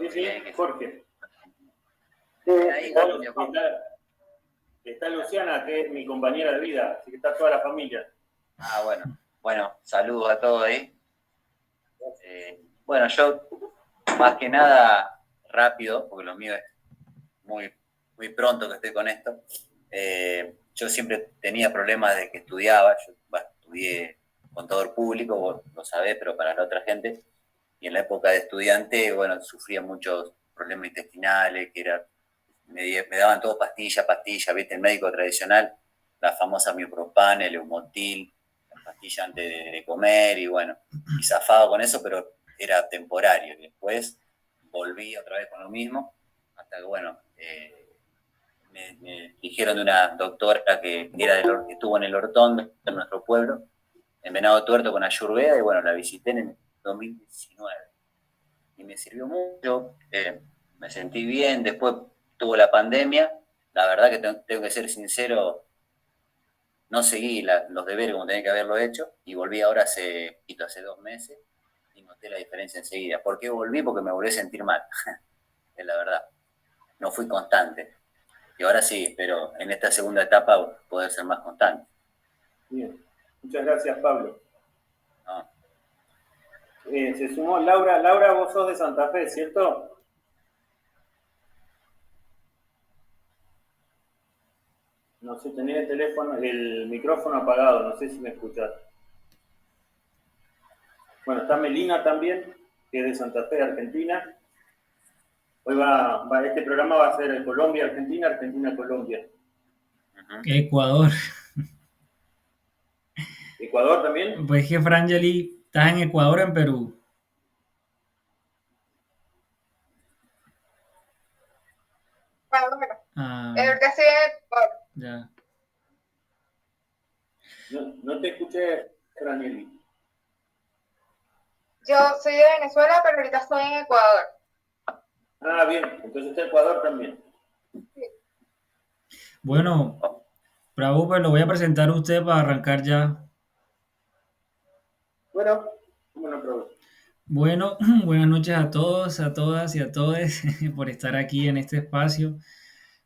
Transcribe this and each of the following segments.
Sí, bien, Jorge. ahí, Está Luciana, que es mi compañera de vida, así que está toda la familia. Bueno, saludos a todos ahí. Bueno, yo más que nada rápido, porque lo mío es muy, muy pronto que estoy con esto. Yo siempre tenía problemas de que estudiaba, yo estudié contador público, vos lo sabés, pero para la otra gente. Y en la época de estudiante, bueno, sufría muchos problemas intestinales, que era, me daban todo pastilla, viste, el médico tradicional, la famosa miopropan, el eumotil, la pastilla antes de comer, y bueno, y zafado con eso, pero era temporario. Después volví otra vez con lo mismo, hasta que, bueno, me dijeron de una doctora que estuvo en el Hortón de nuestro pueblo, en Venado Tuerto con Ayurveda, y bueno, la visité en el 2019 y me sirvió mucho, me sentí bien. Después tuvo la pandemia, la verdad que tengo que ser sincero, no seguí los deberes como tenía que haberlo hecho, y volví ahora hace 2 meses y noté la diferencia enseguida. ¿Por qué volví? Porque me volví a sentir mal, es la verdad, no fui constante. Y ahora sí, espero en esta segunda etapa poder ser más constante. Bien, muchas gracias, Pablo. ¿No? Se sumó Laura. Laura, vos sos de Santa Fe, ¿cierto? No sé, tenés el teléfono, el micrófono apagado, no sé si me escuchás. Bueno, está Melina también, que es de Santa Fe, Argentina. Hoy este programa va a ser Colombia, Argentina, Argentina, Colombia. Ecuador. ¿Ecuador también? Pues que Frangeli, ¿estás en Ecuador o en Perú? Bueno. Ah, Ahorita estoy en Ecuador. ya. No te escuché, Frangeli. Yo soy de Venezuela, pero ahorita estoy en Ecuador. Ah, bien, entonces está Ecuador también. Sí. Bueno, bravo, pues lo voy a presentar a usted para arrancar ya. Bueno, Prabhu. Bueno, buenas noches a todos, a todas y a todos por estar aquí en este espacio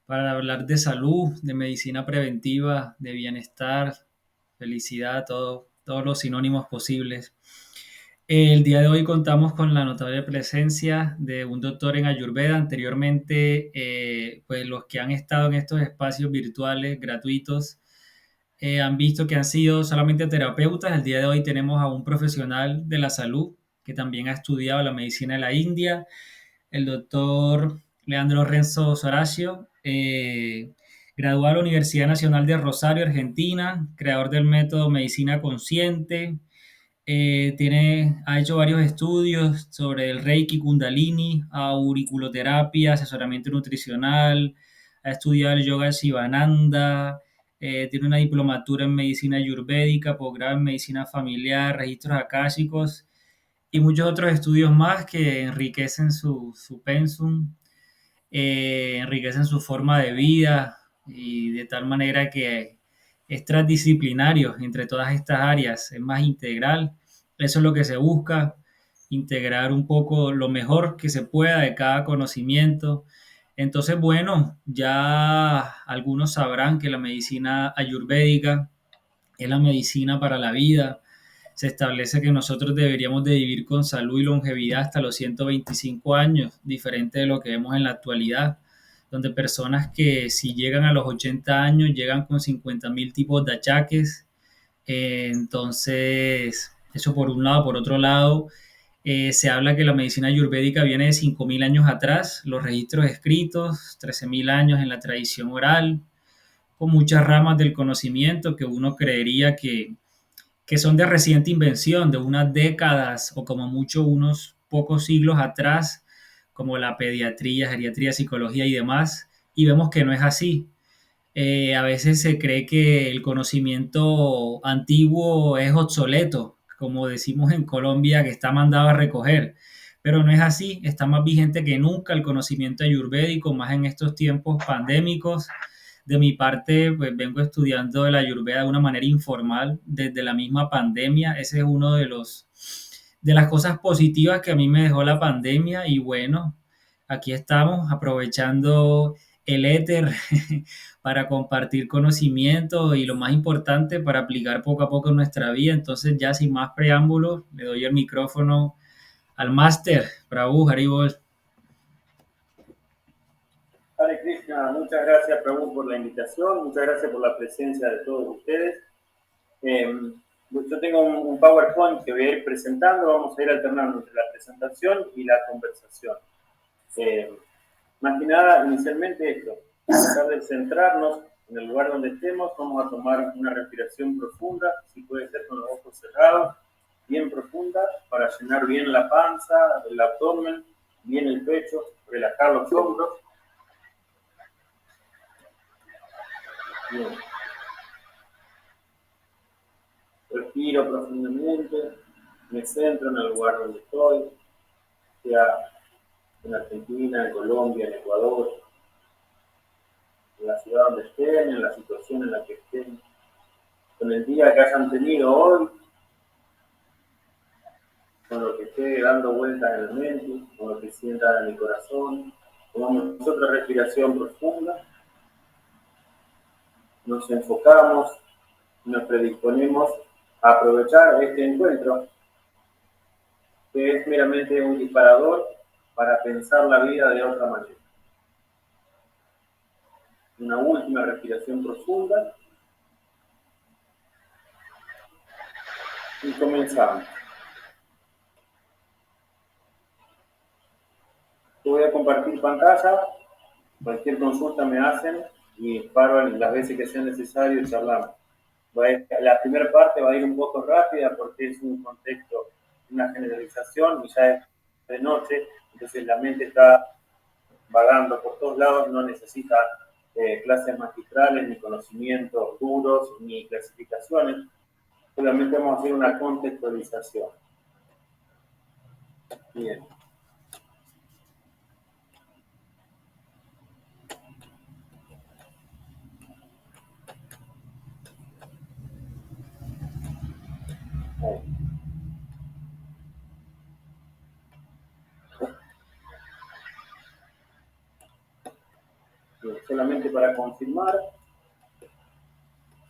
para hablar de salud, de medicina preventiva, de bienestar, felicidad, todos los sinónimos posibles. El día de hoy contamos con la notable presencia de un doctor en Ayurveda. Anteriormente, pues los que han estado en estos espacios virtuales gratuitos han visto que han sido solamente terapeutas. El día de hoy tenemos a un profesional de la salud que también ha estudiado la medicina de la India, el doctor Leandro Renzo Soracio, graduado de la Universidad Nacional de Rosario, Argentina, creador del método Medicina Consciente. Ha hecho varios estudios sobre el Reiki, Kundalini, auriculoterapia, asesoramiento nutricional, ha estudiado el yoga Shivananda, tiene una diplomatura en medicina ayurvédica, posgrado en medicina familiar, registros akáshicos y muchos otros estudios más que enriquecen su pensum, enriquecen su forma de vida y de tal manera que es transdisciplinario entre todas estas áreas, es más integral. Eso es lo que se busca, integrar un poco lo mejor que se pueda de cada conocimiento. Entonces, bueno, ya algunos sabrán que la medicina ayurvédica es la medicina para la vida. Se establece que nosotros deberíamos de vivir con salud y longevidad hasta los 125 años, diferente de lo que vemos en la actualidad, donde personas que si llegan a los 80 años llegan con 50.000 tipos de achaques. Entonces, eso por un lado. Por otro lado, se habla que la medicina ayurvédica viene de 5.000 años atrás, los registros escritos, 13.000 años en la tradición oral, con muchas ramas del conocimiento que uno creería que son de reciente invención, de unas décadas o como mucho unos pocos siglos atrás, como la pediatría, geriatría, psicología y demás, y vemos que no es así. A veces se cree que el conocimiento antiguo es obsoleto, como decimos en Colombia, que está mandado a recoger, pero no es así, está más vigente que nunca el conocimiento ayurvédico, más en estos tiempos pandémicos. De mi parte, pues vengo estudiando la Ayurveda de una manera informal desde la misma pandemia. Ese es uno de las cosas positivas que a mí me dejó la pandemia y bueno, aquí estamos aprovechando el éter para compartir conocimiento y lo más importante, para aplicar poco a poco en nuestra vida. Entonces, ya sin más preámbulos, le doy el micrófono al máster, Prabhu Haribol. Hare Krishna, muchas gracias Prabhu por la invitación, muchas gracias por la presencia de todos ustedes. Yo tengo un PowerPoint que voy a ir presentando, vamos a ir alternando entre la presentación y la conversación. Más que nada, inicialmente esto, tratar de centrarnos en el lugar donde estemos, vamos a tomar una respiración profunda, si puede ser con los ojos cerrados, bien profunda, para llenar bien la panza, el abdomen, bien el pecho, relajar los hombros. Bien. Respiro profundamente, me centro en el lugar donde estoy, sea en Argentina, en Colombia, en Ecuador, en la ciudad donde estén, en la situación en la que estén, con el día que hayan tenido hoy, con lo que esté dando vueltas en la mente, con lo que sienta en mi corazón. Tomamos otra respiración profunda, nos enfocamos, nos predisponemos a aprovechar este encuentro, que es meramente un disparador para pensar la vida de otra manera. Una última respiración profunda y comenzamos. Te voy a compartir pantalla, cualquier consulta me hacen y paro las veces que sea necesario y charlamos. La primera parte va a ir un poco rápida porque es un contexto, una generalización y ya es de noche, entonces la mente está vagando por todos lados, no necesita clases magistrales, ni conocimientos duros, ni clasificaciones, solamente vamos a hacer una contextualización. Bien. Bien, solamente para confirmar,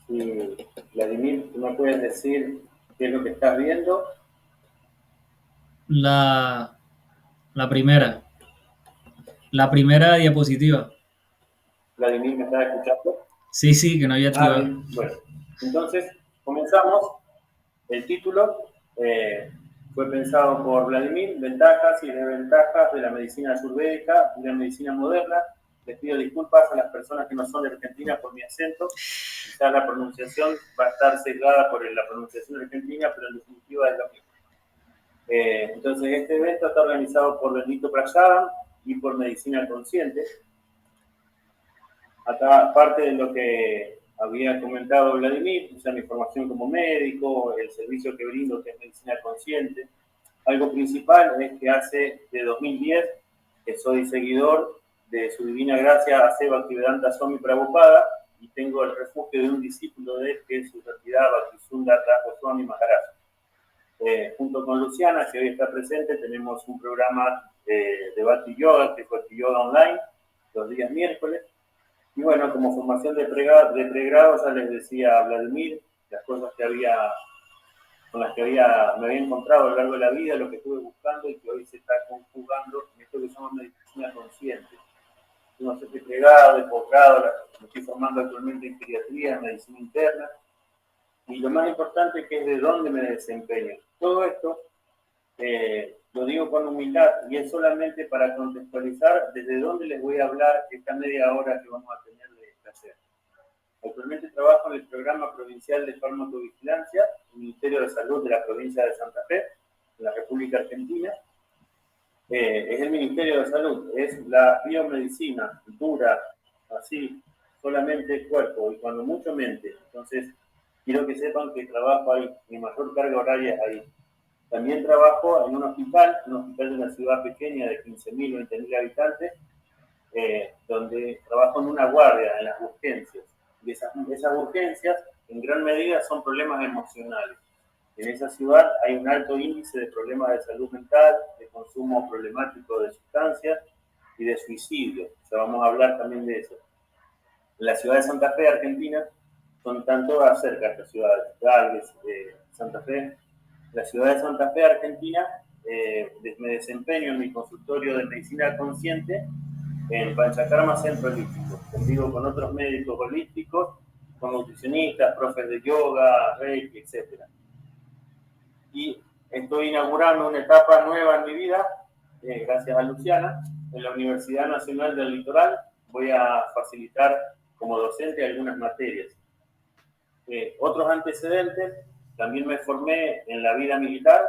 si Vladimir, ¿tú me puedes decir qué es lo que estás viendo? La primera diapositiva. Vladimir, ¿me estás escuchando? Sí, que no había activado. Bien. Bueno, entonces comenzamos. El título fue pensado por Vladimir, ventajas y desventajas de la medicina ayurvédica y la medicina moderna. Les pido disculpas a las personas que no son de Argentina por mi acento. Quizás la pronunciación va a estar sesgada por la pronunciación argentina, pero en definitiva es lo mismo. Entonces, este evento está organizado por Bendito Prayadam y por Medicina Consciente. Acá parte de lo que había comentado Vladimir, o sea, mi formación como médico, el servicio que brindo, que es medicina consciente. Algo principal es que hace de 2010 que soy seguidor de su divina gracia Aseva Bhaktivedanta Swami Prabhupada y tengo el refugio de un discípulo de él que es su santidad Bhaktisundar Das Goswami Maharaj. Junto con Luciana, que hoy está presente, tenemos un programa de Bhakti Yoga, que es Bhakti Yoga Online, los días miércoles. Y bueno, como formación de pregrado, ya les decía a Vladimir las cosas con las que me había encontrado a lo largo de la vida, lo que estuve buscando y que hoy se está conjugando en esto que se llama medicina consciente. Tengo de pregrado, de posgrado, me estoy formando actualmente en pediatría, en medicina interna. Y lo más importante es que es de dónde me desempeño. Todo esto lo digo con humildad y es solamente para contextualizar desde dónde les voy a hablar esta media hora que vamos a tener de placer. Actualmente trabajo en el Programa Provincial de Farmacovigilancia, el Ministerio de Salud de la provincia de Santa Fe, en la República Argentina. Es el Ministerio de Salud, es la biomedicina, dura, así, solamente cuerpo y cuando mucho mente. Entonces, quiero que sepan que trabajo ahí, mi mayor carga horaria es ahí. También trabajo en un hospital de una ciudad pequeña de 15.000, 20.000 habitantes, donde trabajo en una guardia, en las urgencias. Y esas urgencias, en gran medida, son problemas emocionales. En esa ciudad hay un alto índice de problemas de salud mental, de consumo problemático de sustancias, y de suicidio. Ya vamos a hablar también de eso. En la ciudad de Santa Fe, Argentina, están todas cerca estas ciudades, Galvez, Santa Fe. La ciudad de Santa Fe, Argentina, me desempeño en mi consultorio de medicina consciente en Panchakarma Centro Holístico. Convivo con otros médicos holísticos, con nutricionistas, profes de yoga, reiki, etc. Y estoy inaugurando una etapa nueva en mi vida, gracias a Luciana, en la Universidad Nacional del Litoral. Voy a facilitar como docente algunas materias. Otros antecedentes, también me formé en la vida militar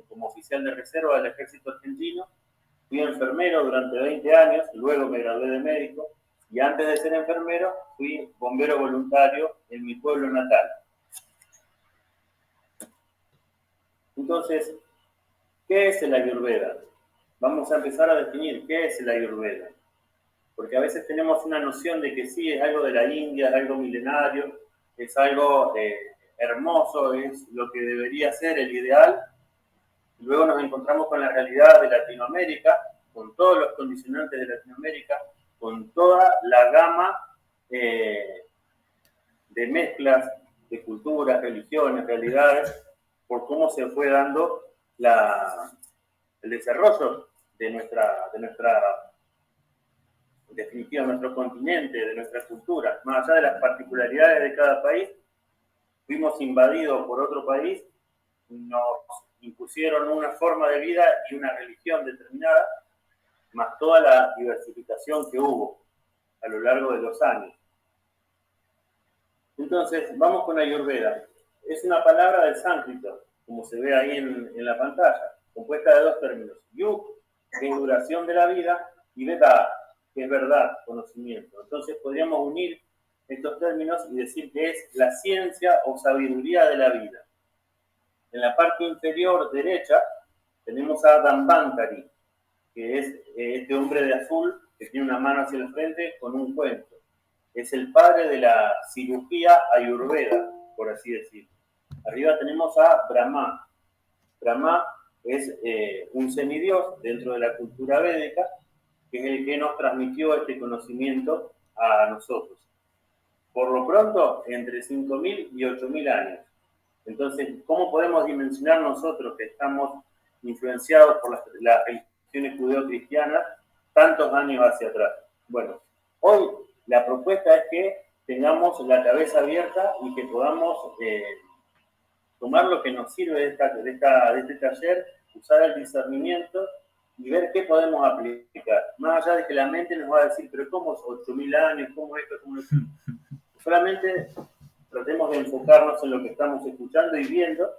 como oficial de reserva del Ejército Argentino. Fui enfermero durante 20 años, luego me gradué de médico y antes de ser enfermero fui bombero voluntario en mi pueblo natal. Entonces, ¿qué es el Ayurveda? Vamos a empezar a definir qué es el Ayurveda. Porque a veces tenemos una noción de que sí, es algo de la India, es algo milenario, es algo hermoso, es lo que debería ser el ideal. Luego nos encontramos con la realidad de Latinoamérica, con todos los condicionantes de Latinoamérica, con toda la gama de mezclas de culturas, religiones, realidades, por cómo se fue dando el desarrollo de nuestra definitiva, nuestro continente, de nuestra cultura. Más allá de las particularidades de cada país, fuimos invadidos por otro país, nos impusieron una forma de vida y una religión determinada, más toda la diversificación que hubo a lo largo de los años. Entonces, vamos con Ayurveda. Es una palabra del sánscrito, como se ve ahí en la pantalla, compuesta de dos términos. Yug, que es duración de la vida, y Veda, que es verdad, conocimiento. Entonces, podríamos unir estos términos y decir que es la ciencia o sabiduría de la vida. En la parte inferior derecha tenemos a Dambantari, que es este hombre de azul que tiene una mano hacia el frente con un cuento. Es el padre de la cirugía ayurveda, por así decirlo. Arriba tenemos a Brahma. Brahma es un semidios dentro de la cultura védica, que es el que nos transmitió este conocimiento a nosotros. Por lo pronto, entre 5.000 y 8.000 años. Entonces, ¿cómo podemos dimensionar nosotros que estamos influenciados por las religiones judeo-cristianas tantos años hacia atrás? Bueno, hoy la propuesta es que tengamos la cabeza abierta y que podamos tomar lo que nos sirve de este taller, usar el discernimiento y ver qué podemos aplicar. Más allá de que la mente nos va a decir, pero ¿cómo es 8.000 años? ¿Cómo esto? ¿Cómo esto? Solamente tratemos de enfocarnos en lo que estamos escuchando y viendo,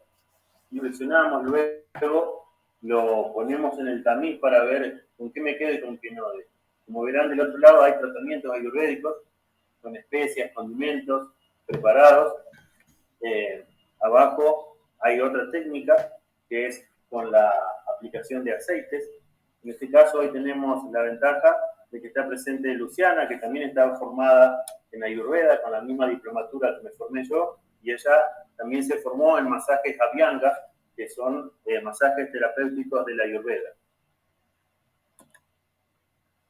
y reflexionamos, luego lo ponemos en el tamiz para ver con qué me quedo y con qué no. Como verán, del otro lado hay tratamientos ayurvédicos con especias, condimentos preparados. Abajo hay otra técnica que es con la aplicación de aceites. En este caso hoy tenemos la ventaja de que está presente Luciana, que también está formada en Ayurveda, con la misma diplomatura que me formé yo, y ella también se formó en masajes Abhyanga, que son masajes terapéuticos de la Ayurveda.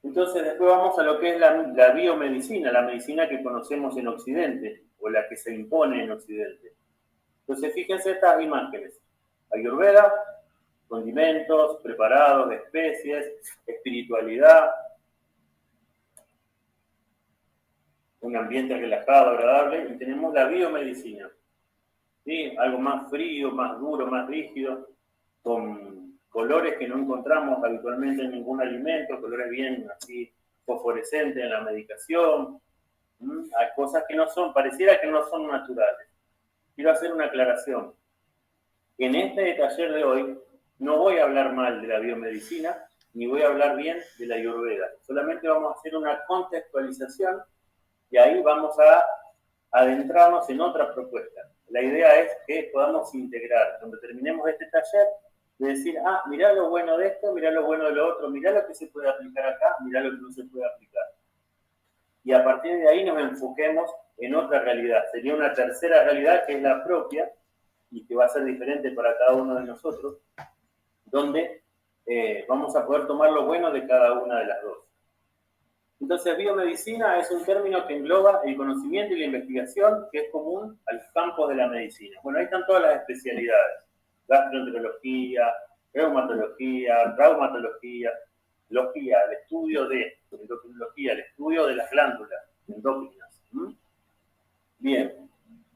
Entonces después vamos a lo que es la biomedicina, la medicina que conocemos en Occidente, o la que se impone en Occidente. Entonces fíjense estas imágenes. Ayurveda, condimentos, preparados de especies, espiritualidad, un ambiente relajado, agradable, y tenemos la biomedicina, ¿sí? Algo más frío, más duro, más rígido, con colores que no encontramos habitualmente en ningún alimento, colores bien así fosforescentes en la medicación, hay cosas que no son, pareciera que no son naturales. Quiero hacer una aclaración. En este taller de hoy no voy a hablar mal de la biomedicina, ni voy a hablar bien de la Ayurveda. Solamente vamos a hacer una contextualización y ahí vamos a adentrarnos en otra propuesta. La idea es que podamos integrar, cuando terminemos este taller, de decir, mirá lo bueno de esto, mirá lo bueno de lo otro, mirá lo que se puede aplicar acá, mirá lo que no se puede aplicar. Y a partir de ahí nos enfoquemos en otra realidad. Sería una tercera realidad que es la propia y que va a ser diferente para cada uno de nosotros, donde vamos a poder tomar lo bueno de cada una de las dos. Entonces, biomedicina es un término que engloba el conocimiento y la investigación que es común a los campos de la medicina. Bueno, ahí están todas las especialidades: gastroenterología, reumatología, traumatología, el estudio de endocrinología, el estudio de las glándulas endócrinas. Bien.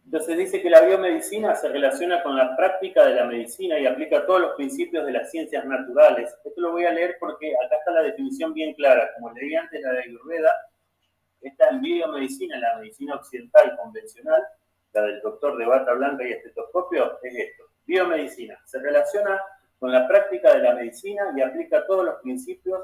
Entonces dice que la biomedicina se relaciona con la práctica de la medicina y aplica todos los principios de las ciencias naturales. Esto lo voy a leer porque acá está la definición bien clara. Como leí antes la de Ayurveda, esta en biomedicina, la medicina occidental convencional, la del doctor de bata blanca y estetoscopio, es esto. Biomedicina se relaciona con la práctica de la medicina y aplica todos los principios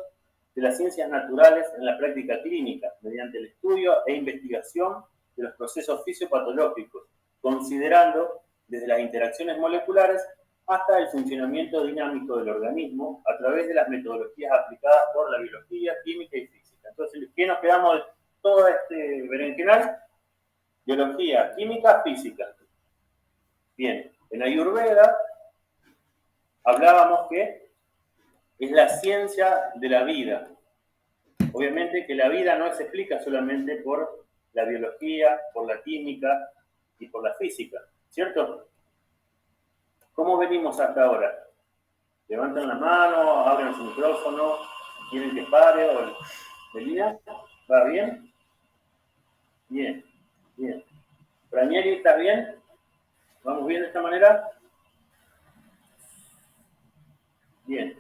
de las ciencias naturales en la práctica clínica, mediante el estudio e investigación de los procesos fisiopatológicos, considerando desde las interacciones moleculares hasta el funcionamiento dinámico del organismo a través de las metodologías aplicadas por la biología, química y física. Entonces, ¿qué nos quedamos de todo este berenjenal? Biología, química, física. Bien, en Ayurveda hablábamos que es la ciencia de la vida. Obviamente que la vida no se explica solamente por la biología, por la química y por la física, ¿cierto? ¿Cómo venimos hasta ahora? Levantan la mano, abren su micrófono, quieren que pare, o Melina, ¿va bien? Bien, bien. Ranieri, ¿estás bien? ¿Vamos bien de esta manera? Bien.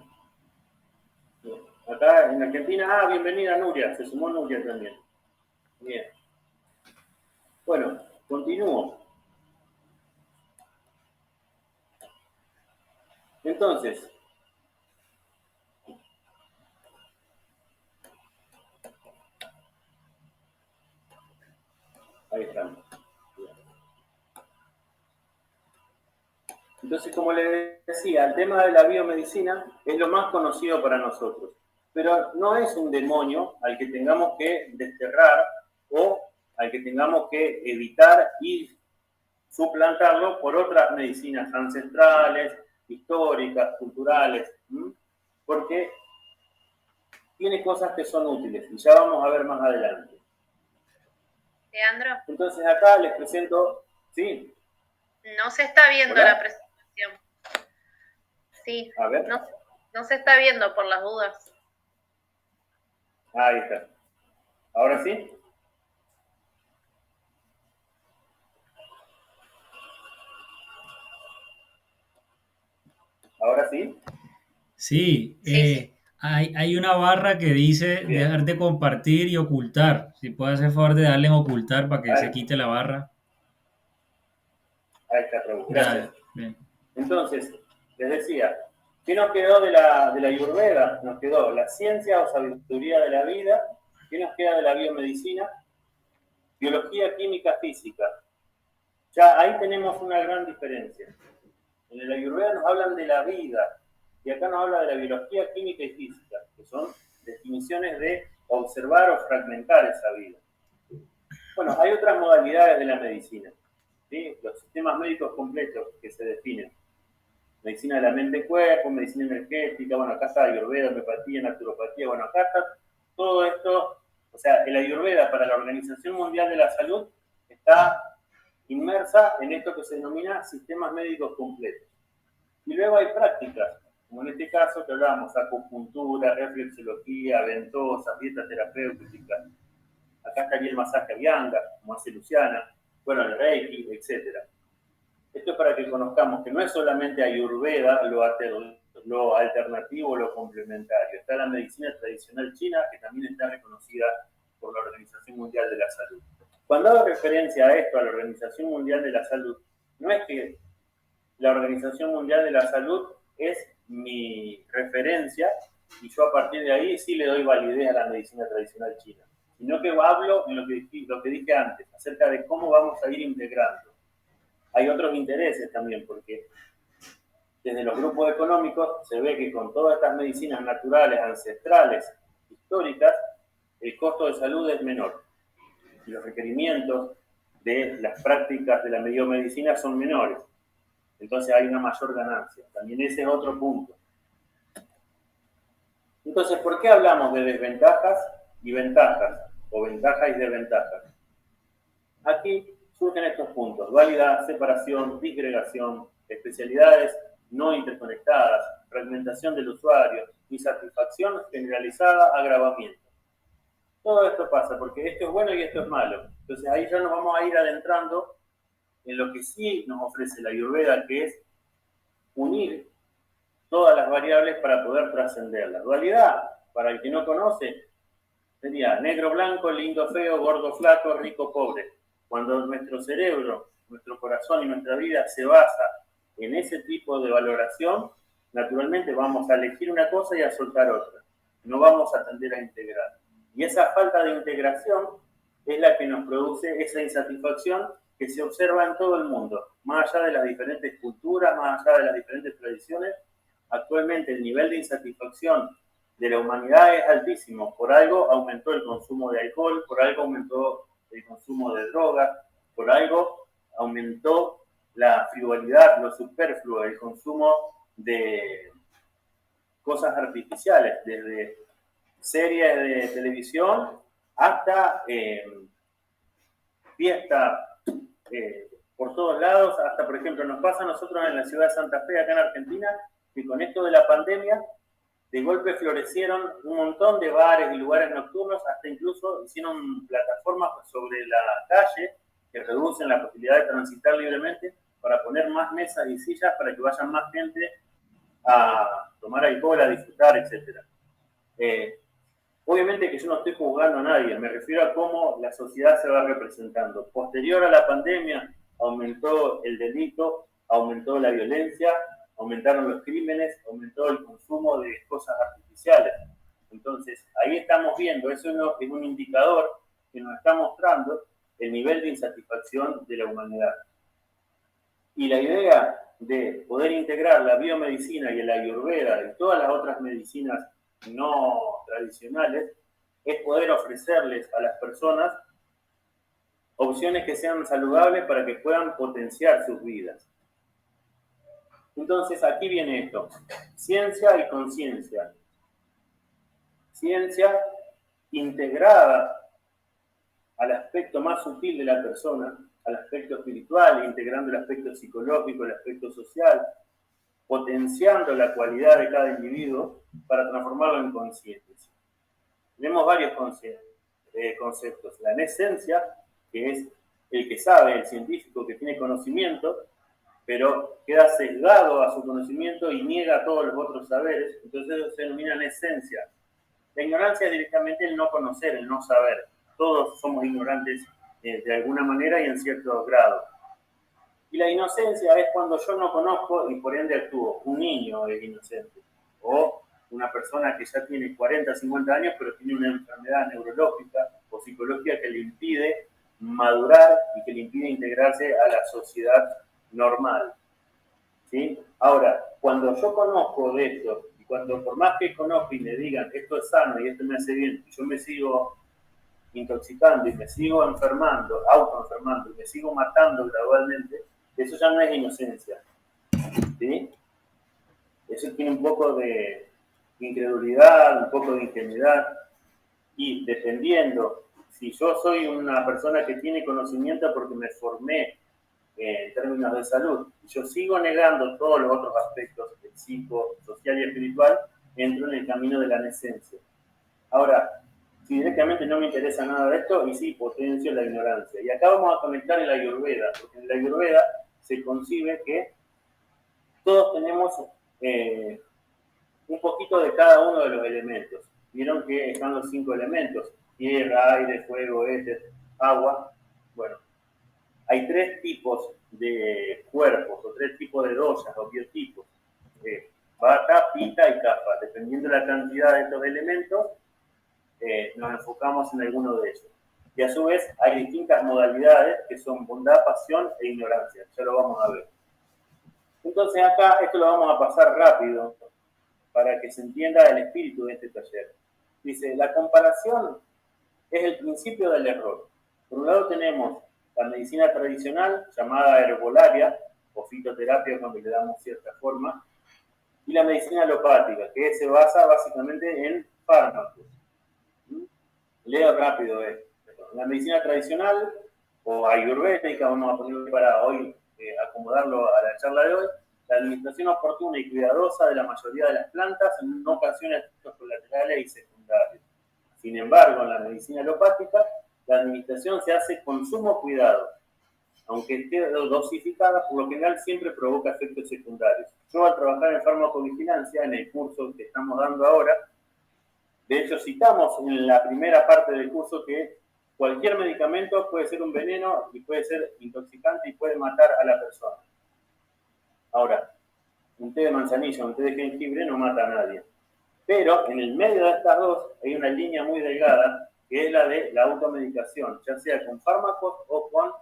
Bien. Acá en Argentina, bienvenida Nuria, se sumó Nuria también. Bien. Bueno, continúo. Entonces, ahí estamos. Entonces, como les decía, el tema de la biomedicina es lo más conocido para nosotros, pero no es un demonio al que tengamos que desterrar o al que tengamos que evitar y suplantarlo por otras medicinas ancestrales, históricas, culturales, porque tiene cosas que son útiles y ya vamos a ver más adelante. Leandro, Entonces acá les presento, ¿sí? no se está viendo ¿Hola? la presentación. Sí, A ver. no se está viendo por las dudas. Ahí está. ¿Ahora sí? ¿Ahora sí? Sí, Sí. hay una barra que dice Bien. dejar de compartir y ocultar. Si puede hacer favor de darle en ocultar para que Ahí. se quite la barra. Ahí está, Raúl. Dale, Gracias. bien. Entonces, les decía, ¿qué nos quedó de la Ayurveda? Nos quedó la ciencia o sabiduría de la vida. ¿Qué nos queda de la biomedicina? Biología, química, física. Ya ahí tenemos una gran diferencia. En el Ayurveda nos hablan de la vida y acá nos habla de la biología, química y física, que son definiciones de observar o fragmentar esa vida. Bueno, hay otras modalidades de la medicina, ¿sí? Los sistemas médicos completos que se definen. Medicina de la mente y cuerpo, medicina energética, bueno, acá está Ayurveda, homeopatía, naturopatía, bueno, acá está todo esto. O sea, el Ayurveda para la Organización Mundial de la Salud está inmersa en esto que se denomina sistemas médicos completos. Y luego hay prácticas, como en este caso que hablábamos, acupuntura, reflexología, ventosas, dieta terapéutica. Acá estaría el masaje Avianga, como hace Luciana, bueno, el Reiki, etc. Esto es para que conozcamos que no es solamente Ayurveda lo alternativo, lo complementario. Está la medicina tradicional china, que también está reconocida por la Organización Mundial de la Salud. Cuando hago referencia a esto, a la Organización Mundial de la Salud, no es que la Organización Mundial de la Salud es mi referencia y yo a partir de ahí sí le doy validez a la medicina tradicional china, sino que hablo de lo que dije antes, acerca de cómo vamos a ir integrando. Hay otros intereses también, porque desde los grupos económicos se ve que con todas estas medicinas naturales, ancestrales, históricas, el costo de salud es menor y los requerimientos de las prácticas de la biomedicina son menores. Entonces hay una mayor ganancia. También ese es otro punto. Entonces, ¿por qué hablamos de desventajas y ventajas, o ventajas y desventajas. Aquí surgen estos puntos: dualidad, separación, disgregación, especialidades no interconectadas, fragmentación del usuario, insatisfacción generalizada, agravamiento. Todo esto pasa porque esto es bueno y esto es malo. Entonces ahí ya nos vamos a ir adentrando en lo que sí nos ofrece la Ayurveda, que es unir todas las variables para poder trascender. La dualidad, para el que no conoce, sería negro, blanco, lindo, feo, gordo, flaco, rico, pobre. Cuando nuestro cerebro, nuestro corazón y nuestra vida se basa en ese tipo de valoración, naturalmente vamos a elegir una cosa y a soltar otra. No vamos a tender a integrar. Y esa falta de integración es la que nos produce esa insatisfacción que se observa en todo el mundo, más allá de las diferentes culturas, más allá de las diferentes tradiciones. Actualmente el nivel de insatisfacción de la humanidad es altísimo. Por algo aumentó el consumo de alcohol, por algo aumentó el consumo de drogas, por algo aumentó la frivolidad, lo superfluo, el consumo de cosas artificiales, desde series de televisión hasta fiesta por todos lados, hasta por ejemplo nos pasa a nosotros en la ciudad de Santa Fe, acá en Argentina, que con esto de la pandemia de golpe florecieron un montón de bares y lugares nocturnos, hasta incluso hicieron plataformas sobre la calle que reducen la posibilidad de transitar libremente para poner más mesas y sillas para que vayan más gente a tomar alcohol, a disfrutar, etc. Obviamente que yo no estoy juzgando a nadie, me refiero a cómo la sociedad se va representando. Posterior a la pandemia aumentó el delito, aumentó la violencia, aumentaron los crímenes, aumentó el consumo de cosas artificiales. Entonces, ahí estamos viendo, eso es un indicador que nos está mostrando el nivel de insatisfacción de la humanidad. Y la idea de poder integrar la biomedicina y el ayurveda y todas las otras medicinas no tradicionales es poder ofrecerles a las personas opciones que sean saludables para que puedan potenciar sus vidas. Entonces aquí viene esto: ciencia y conciencia. Ciencia integrada al aspecto más sutil de la persona, al aspecto espiritual, integrando el aspecto psicológico, el aspecto social, potenciando la cualidad de cada individuo para transformarlo en conciencia. Tenemos varios conceptos. La esencia, que es el que sabe, el científico que tiene conocimiento, pero queda sesgado a su conocimiento y niega todos los otros saberes, entonces eso se denomina esencia. La ignorancia es directamente el no conocer, el no saber. Todos somos ignorantes de alguna manera y en cierto grado. Y la inocencia es cuando yo no conozco y por ende actúo. Un niño es inocente. O una persona que ya tiene 40, 50 años, pero tiene una enfermedad neurológica o psicológica que le impide madurar y que le impide integrarse a la sociedad normal. ¿Sí? Ahora, cuando yo conozco de esto, y cuando por más que conozco y me digan esto es sano y esto me hace bien, y yo me sigo intoxicando y me sigo enfermando, autoenfermando, y me sigo matando gradualmente, eso ya no es inocencia. ¿Sí? Eso tiene un poco de incredulidad, un poco de ingenuidad, y dependiendo, si yo soy una persona que tiene conocimiento porque me formé en términos de salud, y yo sigo negando todos los otros aspectos del psico, social y espiritual, entro en el camino de la nesencia. Ahora, si directamente no me interesa nada de esto, y sí, potencio la ignorancia. Y acá vamos a conectar el Ayurveda, porque en el Ayurveda se concibe que todos tenemos un poquito de cada uno de los elementos. Vieron que están los 5 elementos: tierra, aire, fuego, éter, agua. Bueno, hay 3 tipos de cuerpos, o 3 tipos de doshas o biotipos: vata, pita y kapha. Dependiendo de la cantidad de estos elementos, nos enfocamos en alguno de ellos. Y a su vez hay distintas modalidades que son bondad, pasión e ignorancia. Ya lo vamos a ver. Entonces acá esto lo vamos a pasar rápido para que se entienda el espíritu de este taller. Dice, la comparación es el principio del error. Por un lado tenemos la medicina tradicional, llamada herbolaria, o fitoterapia cuando le damos cierta forma, y la medicina alopática, que se basa básicamente en fármacos. Leo rápido esto. En la medicina tradicional o ayurvédica, vamos a ponerlo para hoy acomodarlo a la charla de hoy, la administración oportuna y cuidadosa de la mayoría de las plantas no ocasiona efectos colaterales y secundarios. Sin embargo, en la medicina alopática, la administración se hace con sumo cuidado. Aunque esté dosificada, por lo general siempre provoca efectos secundarios. Yo al trabajar en farmacovigilancia, en el curso que estamos dando ahora, de hecho citamos en la primera parte del curso que cualquier medicamento puede ser un veneno y puede ser intoxicante y puede matar a la persona. Ahora, un té de manzanilla, un té de jengibre no mata a nadie. Pero en el medio de estas dos hay una línea muy delgada que es la de la automedicación, ya sea con fármacos o con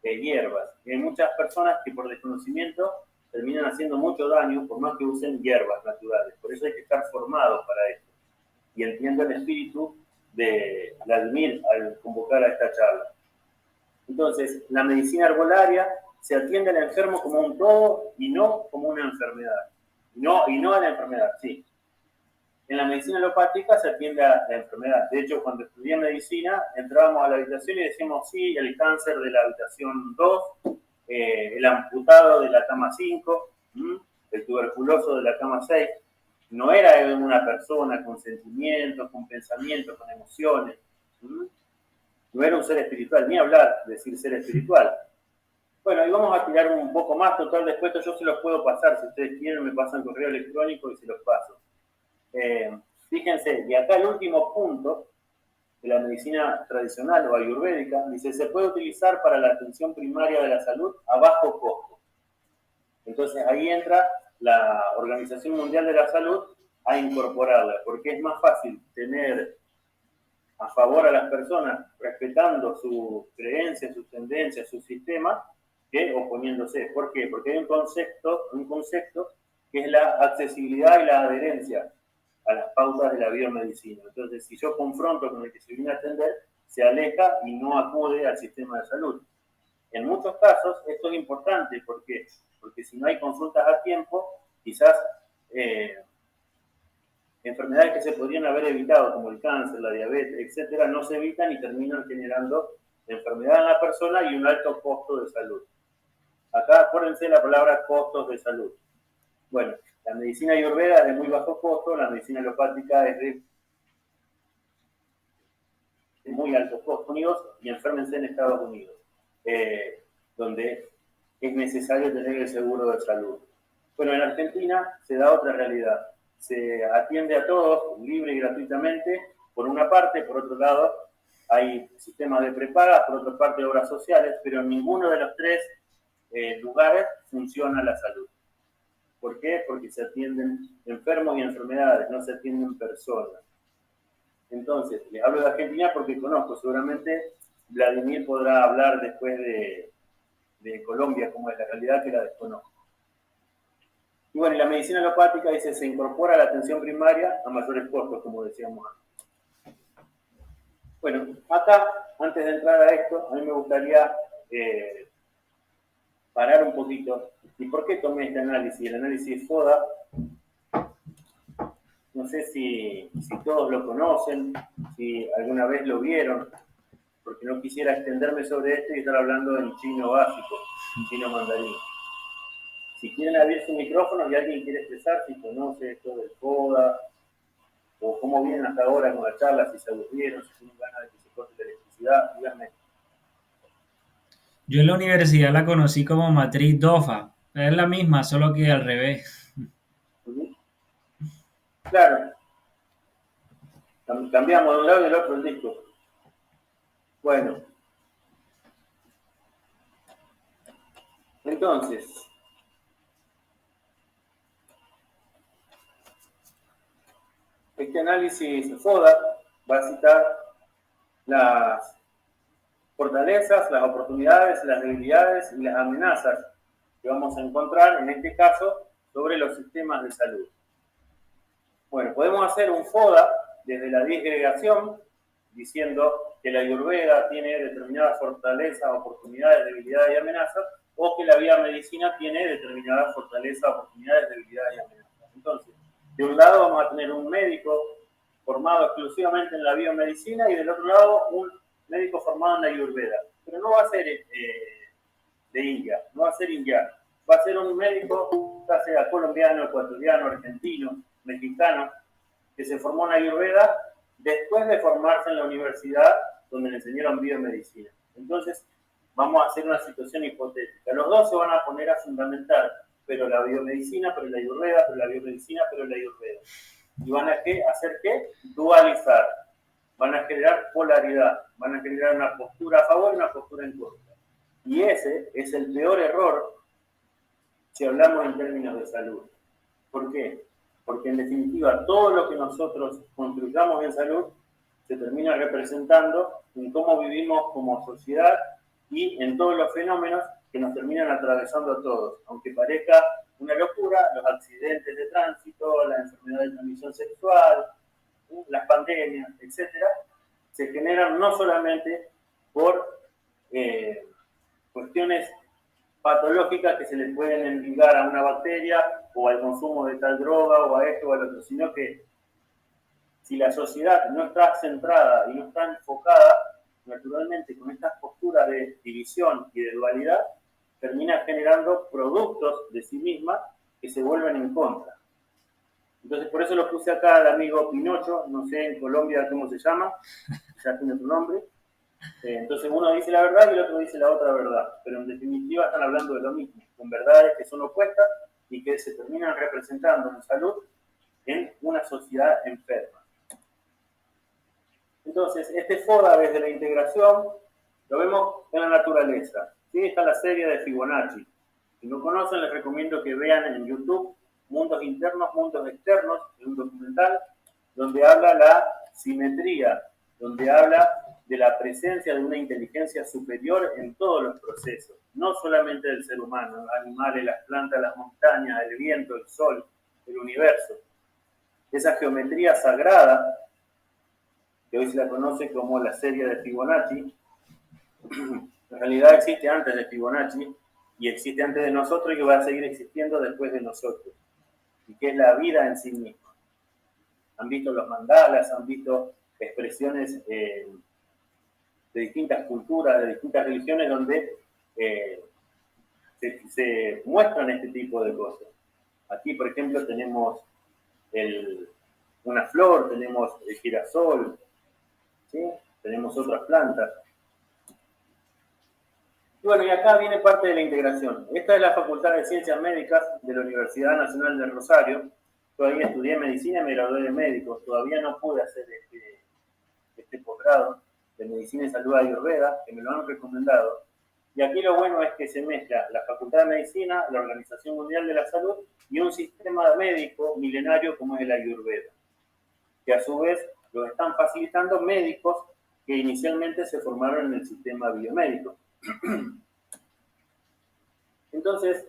hierbas. Y hay muchas personas que por desconocimiento terminan haciendo mucho daño por más que usen hierbas naturales. Por eso hay que estar formados para esto. Y entiendo el espíritu de Vladimir al convocar a esta charla. Entonces, la medicina herbolaria se atiende al enfermo como un todo y no como una enfermedad. Y no a la enfermedad, sí. En la medicina alopática se atiende a la enfermedad. De hecho, cuando estudié medicina, entrábamos a la habitación y decíamos, sí, el cáncer de la habitación 2, el amputado de la cama 5, el tuberculoso de la cama 6. No era una persona con sentimientos, con pensamientos, con emociones. No era un ser espiritual, ni hablar de decir ser espiritual. Bueno, y vamos a tirar un poco más, total, después yo se los puedo pasar, si ustedes quieren me pasan correo electrónico y se los paso. Fíjense, y acá el último punto de la medicina tradicional o ayurvédica, dice, se puede utilizar para la atención primaria de la salud a bajo costo. Entonces ahí entra la Organización Mundial de la Salud a incorporarla, porque es más fácil tener a favor a las personas respetando sus creencias, sus tendencias, su sistema, que oponiéndose. ¿Por qué? Porque hay un concepto que es la accesibilidad y la adherencia a las pautas de la biomedicina. Entonces, si yo confronto con el que se viene a atender, se aleja y no acude al sistema de salud. En muchos casos, esto es importante. ¿Por qué? Porque si no hay consultas a tiempo, quizás enfermedades que se podrían haber evitado, como el cáncer, la diabetes, etcétera, no se evitan y terminan generando enfermedad en la persona y un alto costo de salud. Acá acuérdense la palabra costos de salud. Bueno, la medicina ayurveda es de muy bajo costo, la medicina alopática es de muy alto costo. Unidos y enférmense en Estados Unidos, donde es necesario tener el seguro de salud. Bueno, en Argentina se da otra realidad. Se atiende a todos libre y gratuitamente, por una parte, por otro lado hay sistemas de prepaga, por otra parte obras sociales, pero en ninguno de los tres lugares funciona la salud. ¿Por qué? Porque se atienden enfermos y enfermedades, no se atienden personas. Entonces, les hablo de Argentina porque conozco, seguramente Vladimir podrá hablar después de Colombia, como es la realidad, que la desconozco. Y bueno, la medicina alopática dice se incorpora a la atención primaria a mayores costos, como decíamos antes. Bueno, acá, antes de entrar a esto, a mí me gustaría parar un poquito. ¿Y por qué tomé este análisis? El análisis FODA, no sé si todos lo conocen, si alguna vez lo vieron, porque no quisiera extenderme sobre esto y estar hablando en chino básico, chino mandarín. Si quieren abrir su micrófono y alguien quiere expresar si conoce esto del FODA, o cómo vienen hasta ahora con la charla, si se aburrieron, si tienen ganas de que se corte la electricidad, díganme. Yo en la universidad la conocí como matriz DOFA. Es la misma, solo que al revés. Claro. Cambiamos de un lado y del otro el disco. Bueno. Entonces, este análisis FODA va a citar las fortalezas, las oportunidades, las debilidades y las amenazas que vamos a encontrar, en este caso, sobre los sistemas de salud. Bueno, podemos hacer un FODA desde la disgregación, diciendo que la ayurveda tiene determinadas fortalezas, oportunidades, debilidades y amenazas, o que la biomedicina tiene determinadas fortalezas, oportunidades, debilidades y amenazas. Entonces, de un lado vamos a tener un médico formado exclusivamente en la biomedicina y del otro lado un médico formado en la Ayurveda. Pero no va a ser de India, no va a ser indiano, va a ser un médico, ya sea colombiano, ecuatoriano, argentino, mexicano, que se formó en la Ayurveda después de formarse en la universidad donde le enseñaron biomedicina. Entonces, vamos a hacer una situación hipotética. Los dos se van a poner a fundamentar, pero la biomedicina, pero la Ayurveda, pero la biomedicina, pero la Ayurveda. ¿Y van a hacer qué? Dualizar. Van a generar polaridad, van a generar una postura a favor y una postura en contra. Y ese es el peor error si hablamos en términos de salud. ¿Por qué? Porque en definitiva todo lo que nosotros construyamos en salud se termina representando en cómo vivimos como sociedad y en todos los fenómenos que nos terminan atravesando a todos. Aunque parezca una locura, los accidentes de tránsito, la enfermedad de transmisión sexual, las pandemias, etcétera, se generan no solamente por cuestiones patológicas que se le pueden enligar a una bacteria o al consumo de tal droga o a esto o al otro, sino que si la sociedad no está centrada y no está enfocada, naturalmente con estas posturas de división y de dualidad, termina generando productos de sí misma que se vuelven en contra. Entonces, por eso lo puse acá al amigo Pinocho, no sé en Colombia cómo se llama, ya tiene otro nombre. Entonces uno dice la verdad y el otro dice la otra verdad, pero en definitiva están hablando de lo mismo, con verdades que son opuestas y que se terminan representando en salud en una sociedad enferma. Entonces, este FODA desde la integración lo vemos en la naturaleza. ¿Sí? Está la serie de Fibonacci. Si no conocen, les recomiendo que vean en YouTube Mundos Internos, Mundos Externos, es un documental donde habla la simetría, donde habla de la presencia de una inteligencia superior en todos los procesos, no solamente del ser humano, los animales, las plantas, las montañas, el viento, el sol, el universo. Esa geometría sagrada, que hoy se la conoce como la serie de Fibonacci, en realidad existe antes de Fibonacci y existe antes de nosotros y que va a seguir existiendo después de nosotros, y que es la vida en sí misma. Han visto los mandalas, han visto expresiones de distintas culturas, de distintas religiones, donde se muestran este tipo de cosas. Aquí, por ejemplo, tenemos una flor, tenemos el girasol, ¿sí? Tenemos otras plantas. Y bueno, y acá viene parte de la integración. Esta es la Facultad de Ciencias Médicas de la Universidad Nacional de Rosario. Todavía estudié medicina y me gradué de médico. Todavía no pude hacer este posgrado de Medicina y Salud Ayurveda, que me lo han recomendado. Y aquí lo bueno es que se mezcla la Facultad de Medicina, la Organización Mundial de la Salud y un sistema médico milenario como es el Ayurveda, que a su vez lo están facilitando médicos que inicialmente se formaron en el sistema biomédico. Entonces,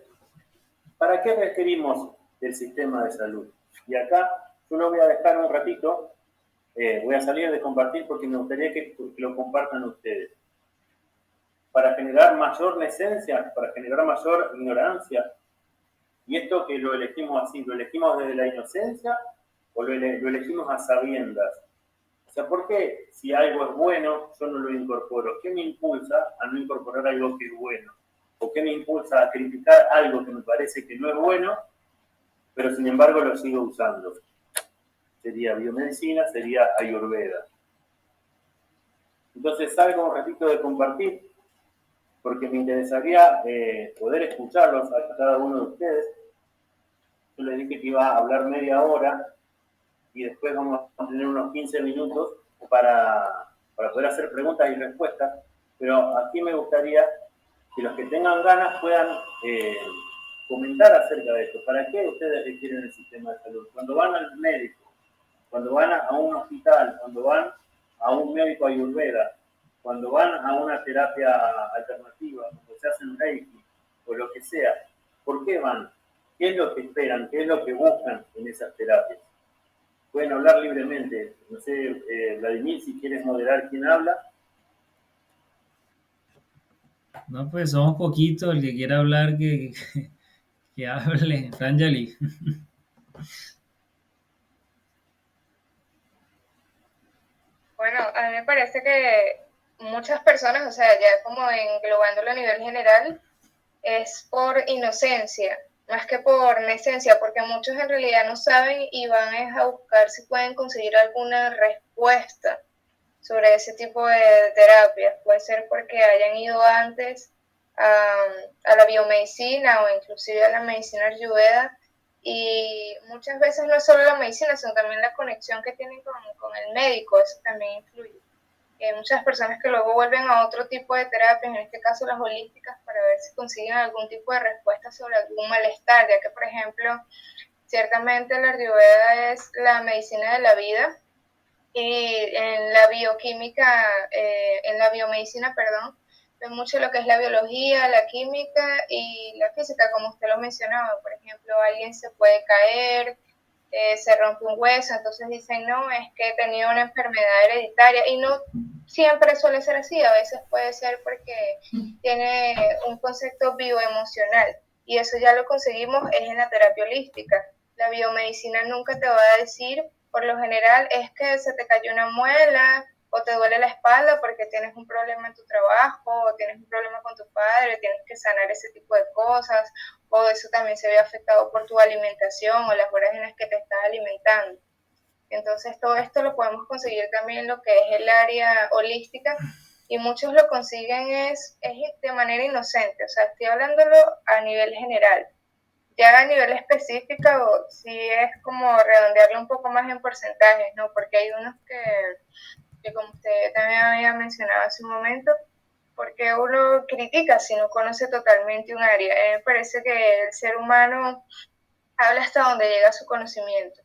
¿para qué requerimos el sistema de salud? Y acá yo lo voy a dejar un ratito, voy a salir de compartir porque me gustaría que lo compartan ustedes. Para generar mayor esencia, para generar mayor ignorancia. Y esto que lo elegimos así, ¿lo elegimos desde la inocencia o lo elegimos a sabiendas? O sea, ¿por qué si algo es bueno yo no lo incorporo? ¿Qué me impulsa a no incorporar algo que es bueno? ¿O qué me impulsa a criticar algo que me parece que no es bueno, pero sin embargo lo sigo usando? Sería biomedicina, sería Ayurveda. Entonces salgo un ratito de compartir, porque me interesaría poder escucharlos a cada uno de ustedes. Yo les dije que iba a hablar media hora y después vamos a tener unos 15 minutos para poder hacer preguntas y respuestas, pero aquí me gustaría que los que tengan ganas puedan comentar acerca de esto. ¿Para qué ustedes requieren el sistema de salud? Cuando van al médico, cuando van a un hospital, cuando van a un médico ayurveda, cuando van a una terapia alternativa, cuando se hacen reiki o lo que sea, ¿por qué van? ¿Qué es lo que esperan? ¿Qué es lo que buscan en esas terapias? Pueden hablar libremente. No sé, Vladimir, si quieres moderar quién habla. No, pues somos poquitos, el que quiera hablar que hable, Franjali. a mí me parece que muchas personas, o sea, ya como englobándolo a nivel general, es por inocencia, más que por necencia, porque muchos en realidad no saben y van a buscar si pueden conseguir alguna respuesta sobre ese tipo de terapias. Puede ser porque hayan ido antes a la biomedicina o inclusive a la medicina ayurveda, y muchas veces no es solo la medicina, sino también la conexión que tienen con el médico, eso también influye. Hay muchas personas que luego vuelven a otro tipo de terapias, en este caso las holísticas, para ver si consiguen algún tipo de respuesta sobre algún malestar, ya que, por ejemplo, ciertamente la ayurveda es la medicina de la vida, y en la bioquímica, en la biomedicina, perdón, ve mucho lo que es la biología, la química y la física, como usted lo mencionaba. Por ejemplo, alguien se puede caer, se rompe un hueso, entonces dicen, no, es que he tenido una enfermedad hereditaria, y no siempre suele ser así, a veces puede ser porque tiene un concepto bioemocional, y eso ya lo conseguimos es en la terapia holística. La biomedicina nunca te va a decir, por lo general, es que se te cayó una muela, o te duele la espalda porque tienes un problema en tu trabajo, o tienes un problema con tu padre, tienes que sanar ese tipo de cosas, o eso también se ve afectado por tu alimentación o las horas en las que te estás alimentando. Entonces todo esto lo podemos conseguir también en lo que es el área holística, y muchos lo consiguen es de manera inocente, o sea, estoy hablándolo a nivel general. Ya a nivel específico, sí es como redondearlo un poco más en porcentajes, ¿no? Porque hay unos que como usted también había mencionado hace un momento, porque uno critica si no conoce totalmente un área. Me parece que el ser humano habla hasta donde llega su conocimiento.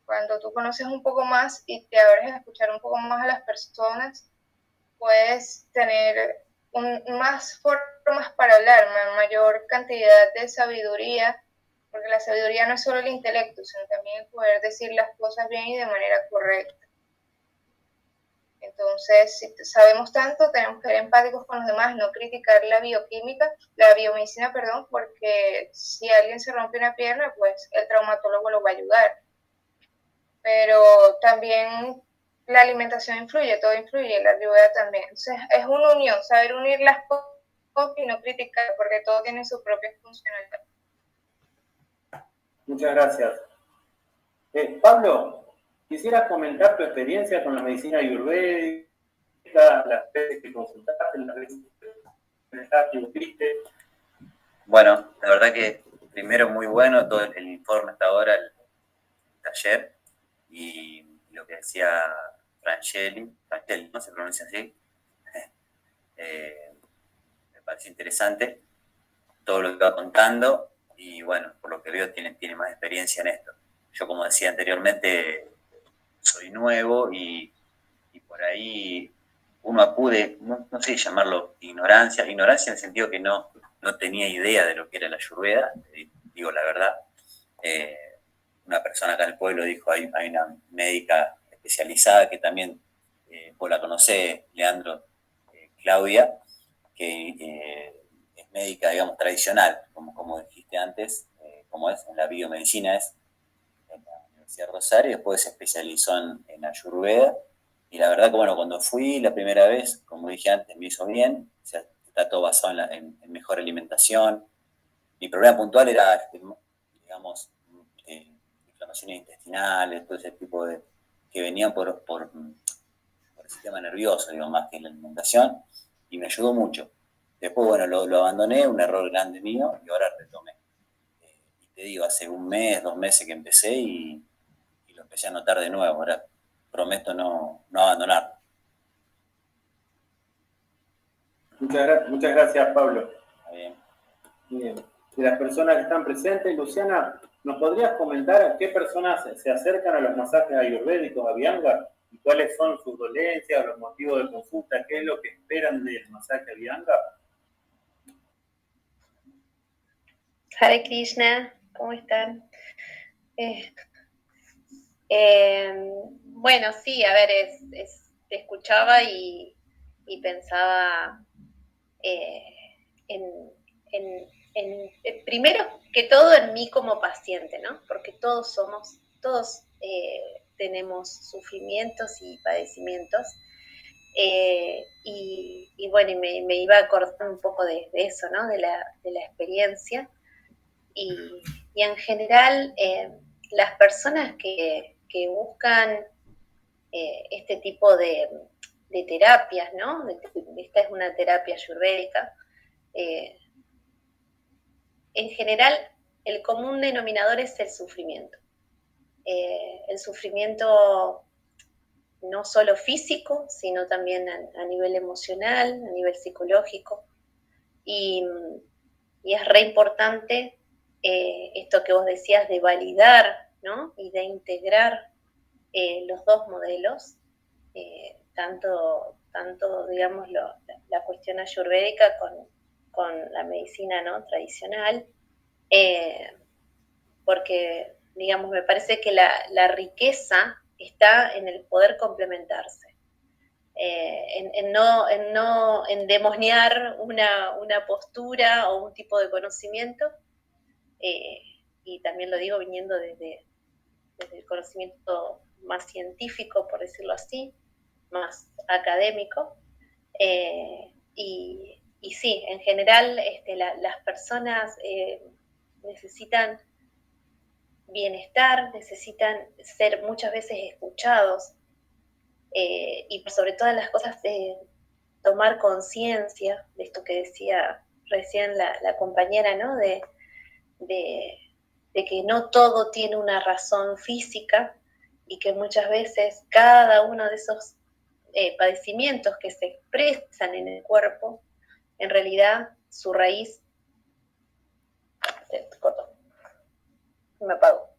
Cuando tú conoces un poco más y te abres a escuchar un poco más a las personas, puedes tener más formas para hablar, una mayor cantidad de sabiduría, porque la sabiduría no es solo el intelecto, sino también el poder decir las cosas bien y de manera correcta. Entonces, si sabemos tanto, tenemos que ser empáticos con los demás, no criticar la biomedicina, perdón, porque si alguien se rompe una pierna, pues el traumatólogo lo va a ayudar. Pero también la alimentación influye, todo influye, la ayuda también. Entonces, es una unión, saber unir las cosas y no criticar, porque todo tiene su propia funcionalidad. Muchas gracias. Pablo, quisiera comentar tu experiencia con la medicina ayurvédica, las veces que consultaste, las veces que buscaste. Bueno, la verdad que primero muy bueno todo el informe hasta ahora, el taller, y lo que decía Franchelli, ¿no se pronuncia así? Me parece interesante todo lo que va contando, y bueno, por lo que veo tiene más experiencia en esto. Yo, como decía anteriormente, soy nuevo y por ahí uno acude, no sé llamarlo ignorancia en el sentido que no tenía idea de lo que era la ayurveda, digo la verdad. Una persona acá en el pueblo dijo, hay una médica especializada que también, vos la conocés, Leandro, Claudia, que es médica, digamos, tradicional, como dijiste antes, como es en la biomedicina, es en la Universidad de Rosario, y después se especializó en ayurveda. Y la verdad que, bueno, cuando fui la primera vez, como dije antes, me hizo bien, o sea, está todo basado en mejor alimentación. Mi problema puntual era, digamos, inflamaciones intestinales, todo ese tipo de, que venían por el sistema nervioso, digo, más que la alimentación, y me ayudó mucho. Después, bueno, lo abandoné, un error grande mío, y ahora retomé. Y te digo, hace un mes, 2 meses que empecé y lo empecé a notar de nuevo. Ahora prometo no abandonarlo. Muchas gracias, Pablo. Está bien. Bien. De las personas que están presentes, Luciana, ¿nos podrías comentar a qué personas se acercan a los masajes ayurvédicos Abhyanga y cuáles son sus dolencias, los motivos de consulta, qué es lo que esperan del masaje Abhyanga? Hare Krishna, ¿cómo están? Bueno, sí, a ver, te escuchaba y pensaba primero que todo en mí como paciente, ¿no? Porque todos tenemos sufrimientos y padecimientos, Y bueno, me iba acordando un poco de eso, ¿no? De la experiencia. Y en general, las personas que buscan este tipo de terapias, ¿no? Esta es una terapia ayurvédica. En general, el común denominador es el sufrimiento. El sufrimiento no solo físico, sino también a nivel emocional, a nivel psicológico. Y es re importante esto que vos decías de validar, ¿no? Y de integrar los dos modelos, tanto digamos, la cuestión ayurvédica con la medicina, ¿no? Tradicional, porque, digamos, me parece que la riqueza está en el poder complementarse. En no endemoniar una postura o un tipo de conocimiento, y también lo digo viniendo desde el conocimiento más científico, por decirlo así, más académico, y sí, en general las personas necesitan bienestar, necesitan ser muchas veces escuchados, y por sobre todas las cosas tomar conciencia de esto que decía recién la compañera, ¿no? De que no todo tiene una razón física y que muchas veces cada uno de esos padecimientos que se expresan en el cuerpo, en realidad su raíz se cortó, me apagó.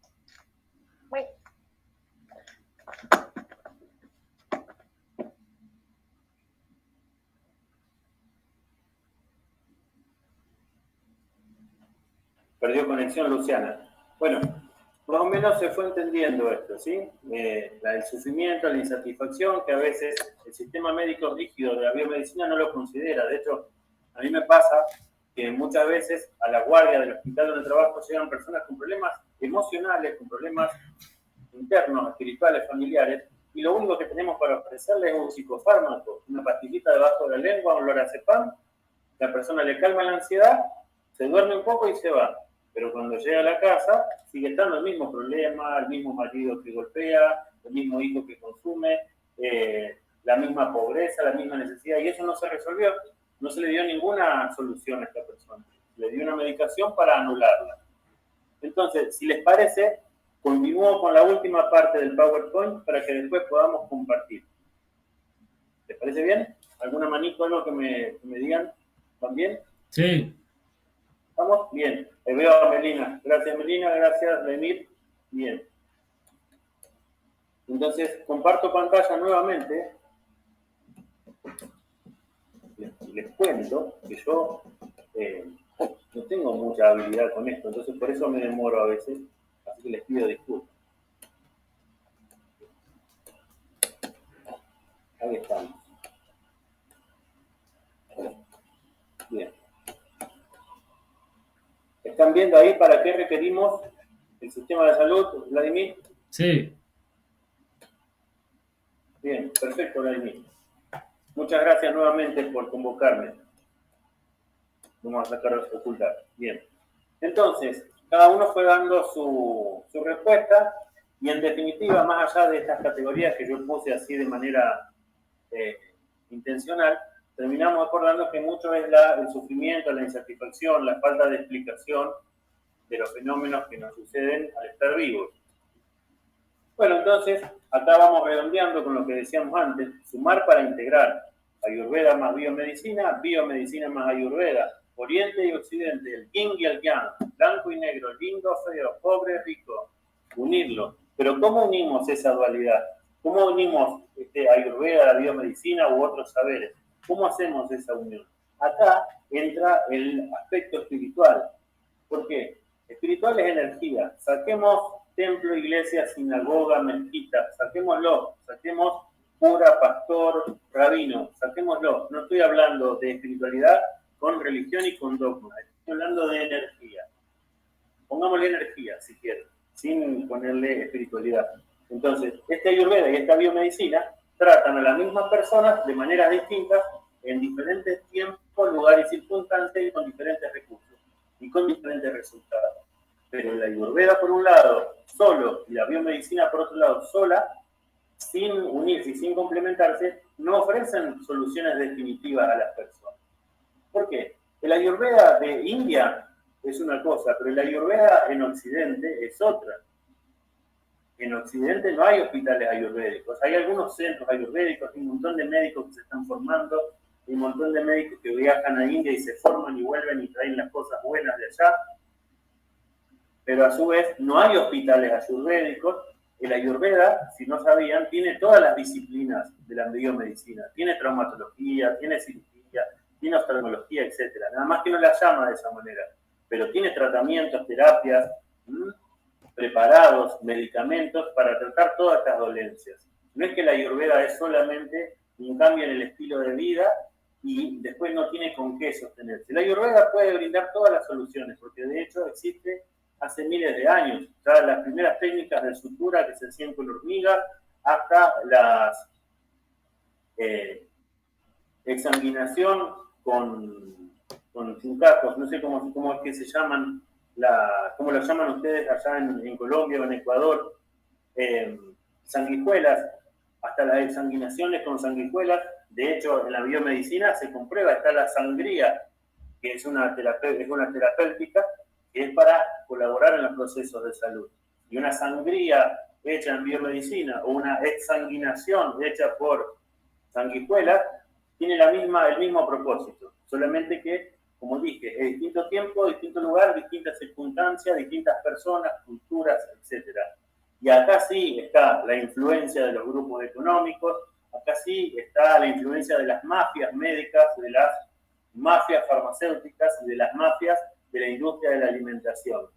Muy Perdió conexión Luciana. Bueno, más o menos se fue entendiendo esto, ¿sí? El sufrimiento, la insatisfacción, que a veces el sistema médico rígido de la biomedicina no lo considera. De hecho, a mí me pasa que muchas veces a la guardia del hospital donde trabajo llegan personas con problemas emocionales, con problemas internos, espirituales, familiares, y lo único que tenemos para ofrecerles es un psicofármaco, una pastillita debajo de la lengua, un lorazepam, la persona le calma la ansiedad, se duerme un poco y se va. Pero cuando llega a la casa, sigue estando el mismo problema, el mismo marido que golpea, el mismo hijo que consume, la misma pobreza, la misma necesidad, y eso no se resolvió. No se le dio ninguna solución a esta persona. Le dio una medicación para anularla. Entonces, si les parece, continúo con la última parte del PowerPoint para que después podamos compartir. ¿Les parece bien? ¿Alguna manito, algo que me digan? ¿Van bien? Sí. ¿Vamos? Bien. Veo a Melina. Gracias, Melina. Gracias, Remir. Bien. Entonces, comparto pantalla nuevamente. Les cuento que yo no tengo mucha habilidad con esto, entonces por eso me demoro a veces, así que les pido disculpas. Ahí estamos. Bien. ¿Están viendo ahí para qué requerimos el sistema de salud, Vladimir? Sí. Bien, perfecto, Vladimir. Muchas gracias nuevamente por convocarme. Vamos a sacar ocultar. Bien. Entonces, cada uno fue dando su respuesta y en definitiva, más allá de estas categorías que yo puse así de manera intencional, terminamos acordando que mucho es el sufrimiento, la insatisfacción, la falta de explicación de los fenómenos que nos suceden al estar vivos. Bueno, entonces, acá vamos redondeando con lo que decíamos antes, sumar para integrar. Ayurveda más biomedicina, biomedicina más ayurveda, Oriente y Occidente, el yin y el yang, blanco y negro, lindo, feo, pobre, rico, unirlo. Pero ¿cómo unimos esa dualidad? ¿Cómo unimos ayurveda, la biomedicina u otros saberes? ¿Cómo hacemos esa unión? Acá entra el aspecto espiritual. ¿Por qué? Espiritual es energía. Saquemos templo, iglesia, sinagoga, mezquita, saquémoslo, saquemos cura, pastor, rabino, saquémoslo. No estoy hablando de espiritualidad con religión y con dogma, estoy hablando de energía. Pongámosle energía, si quieren, sin ponerle espiritualidad. Entonces, esta ayurveda y esta biomedicina tratan a las mismas personas de maneras distintas, en diferentes tiempos, lugares y circunstancias, y con diferentes recursos, y con diferentes resultados. Pero la Ayurveda, por un lado, solo, y la biomedicina, por otro lado, sola, sin unirse y sin complementarse, no ofrecen soluciones definitivas a las personas. ¿Por qué? El Ayurveda de India es una cosa, pero el Ayurveda en Occidente es otra. En Occidente no hay hospitales ayurvédicos, hay algunos centros ayurvédicos, hay un montón de médicos que se están formando, hay un montón de médicos que viajan a India y se forman y vuelven y traen las cosas buenas de allá, pero a su vez no hay hospitales ayurvédicos. El Ayurveda, si no sabían, tiene todas las disciplinas de la biomedicina, tiene traumatología, tiene cirugía, tiene oftalmología, etc. Nada más que no la llama de esa manera, pero tiene tratamientos, terapias, preparados, medicamentos para tratar todas estas dolencias. No es que la Ayurveda es solamente un cambio en el estilo de vida y después no tiene con qué sostenerse. La Ayurveda puede brindar todas las soluciones, porque de hecho existe hace miles de años. Ya las primeras técnicas de sutura que se hacían con hormigas, hasta las exsanguinación con chuncacos, no sé cómo es que se llaman, cómo lo llaman ustedes allá en Colombia o en Ecuador, sanguijuelas, hasta las exsanguinaciones con sanguijuelas. De hecho, en la biomedicina se comprueba, está la sangría, que es una terapéutica, que es para colaborar en los procesos de salud. Y una sangría hecha en biomedicina o una exsanguinación hecha por sanguijuelas tiene el mismo propósito, solamente que, como dije, es distinto tiempo, distinto lugar, distintas circunstancias, distintas personas, culturas, etc. Y acá sí está la influencia de los grupos económicos, acá sí está la influencia de las mafias médicas, de las mafias farmacéuticas y de las mafias de la industria de la alimentación,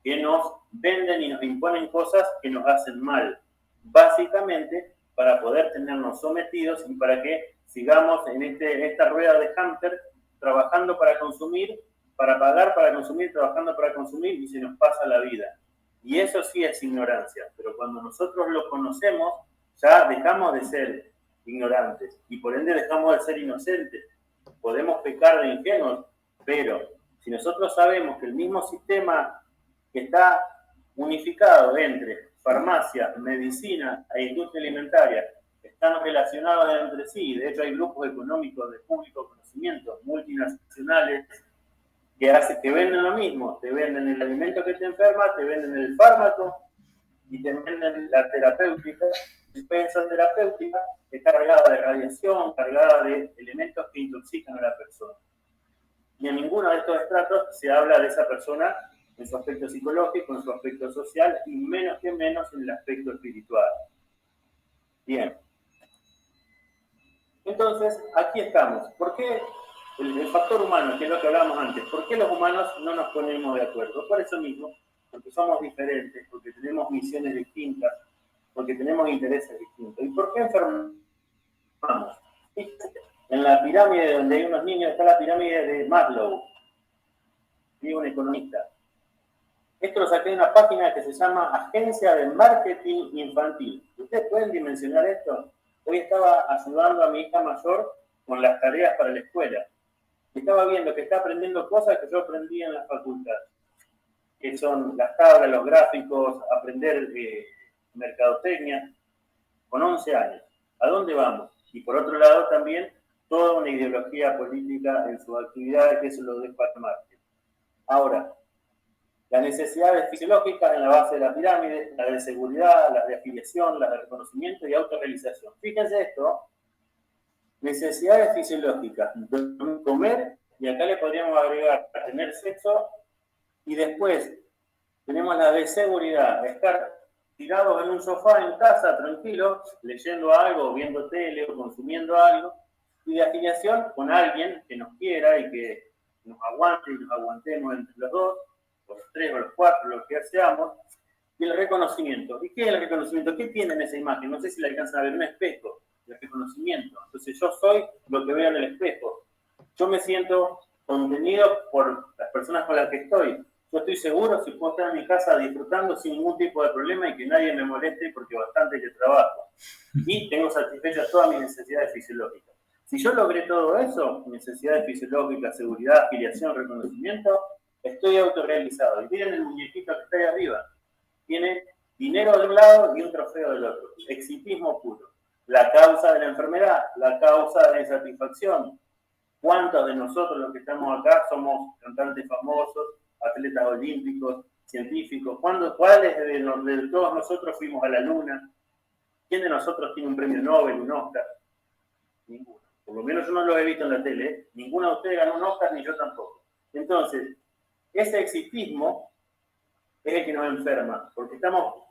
que nos venden y nos imponen cosas que nos hacen mal, básicamente para poder tenernos sometidos y para que sigamos en esta rueda de hámster, trabajando para consumir, para pagar para consumir, trabajando para consumir, y se nos pasa la vida. Y eso sí es ignorancia, pero cuando nosotros lo conocemos, ya dejamos de ser ignorantes y por ende dejamos de ser inocentes. Podemos pecar de ingenuos, pero si nosotros sabemos que el mismo sistema que está unificado entre farmacia, medicina e industria alimentaria están relacionados entre sí, de hecho hay grupos económicos de público conocimiento, multinacionales, que venden lo mismo, te venden el alimento que te enferma, te venden el fármaco y te venden la terapéutica, dispensa terapéutica, que está cargada de radiación, cargada de elementos que intoxican a la persona. Y en ninguno de estos estratos se habla de esa persona en su aspecto psicológico, en su aspecto social y menos en el aspecto espiritual. Bien. Entonces, aquí estamos. ¿Por qué el factor humano, que es lo que hablábamos antes, por qué los humanos no nos ponemos de acuerdo? Por eso mismo, porque somos diferentes, porque tenemos misiones distintas, porque tenemos intereses distintos. ¿Y por qué enfermamos? En la pirámide donde hay unos niños está la pirámide de Maslow, y un economista. Esto lo saqué de una página que se llama Agencia de Marketing Infantil. ¿Ustedes pueden dimensionar esto? Hoy estaba ayudando a mi hija mayor con las tareas para la escuela. Estaba viendo que está aprendiendo cosas que yo aprendí en la facultad, que son las tablas, los gráficos, aprender mercadotecnia, con 11 años. ¿A dónde vamos? Y por otro lado también toda una ideología política en sus actividades, que eso lo dejo al margen. Ahora, las necesidades fisiológicas en la base de la pirámide, las de seguridad, las de afiliación, las de reconocimiento y autorrealización. Fíjense esto, necesidades fisiológicas, comer, y acá le podríamos agregar tener sexo, y después tenemos la de seguridad, estar tirados en un sofá en casa, tranquilos, leyendo algo, viendo tele o consumiendo algo, y de afiliación con alguien que nos quiera y que nos aguante y nos aguantemos entre los dos, los tres o los cuatro, lo que seamos, y el reconocimiento. ¿Y qué es el reconocimiento? ¿Qué tiene en esa imagen? No sé si le alcanzan a ver, un espejo, el reconocimiento. Entonces yo soy lo que veo en el espejo. Yo me siento contenido por las personas con las que estoy. Yo estoy seguro si puedo estar en mi casa disfrutando sin ningún tipo de problema y que nadie me moleste porque bastante que trabajo. Y tengo satisfechas todas mis necesidades fisiológicas. Si yo logré todo eso, necesidades fisiológicas, seguridad, afiliación, reconocimiento, estoy autorrealizado. Y miren el muñequito que está ahí arriba. Tiene dinero de un lado y un trofeo del otro. Exitismo puro. La causa de la enfermedad, la causa de la insatisfacción. ¿Cuántos de nosotros los que estamos acá somos cantantes famosos, atletas olímpicos, científicos? ¿Cuáles de todos nosotros fuimos a la luna? ¿Quién de nosotros tiene un premio Nobel, un Oscar? Ninguno. Por lo menos yo no lo he visto en la tele. ¿Eh? Ninguno de ustedes ganó un Oscar, ni yo tampoco. Entonces, ese exitismo es el que nos enferma, porque estamos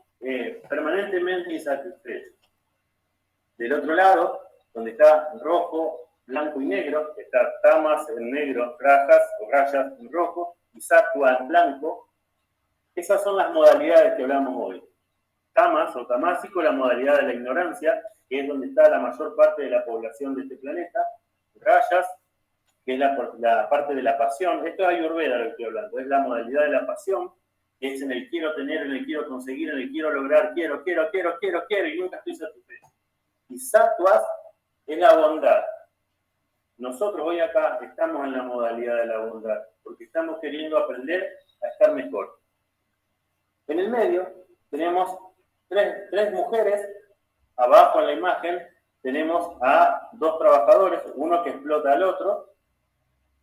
permanentemente insatisfechos. Del otro lado, donde está rojo, blanco y negro, está tamas en negro, rajas o rayas en rojo y sattva en blanco. Esas son las modalidades que hablamos hoy. Tamas o tamásico, la modalidad de la ignorancia, que es donde está la mayor parte de la población de este planeta. Rayas, que es la parte de la pasión. Esto es Ayurveda lo que estoy hablando, es la modalidad de la pasión, que es en el quiero tener, en el quiero conseguir, en el quiero lograr, quiero, y nunca estoy satisfecho. Y sattvas es la bondad. Nosotros hoy acá estamos en la modalidad de la bondad, porque estamos queriendo aprender a estar mejor. En el medio tenemos tres mujeres, abajo en la imagen tenemos a dos trabajadores, uno que explota al otro.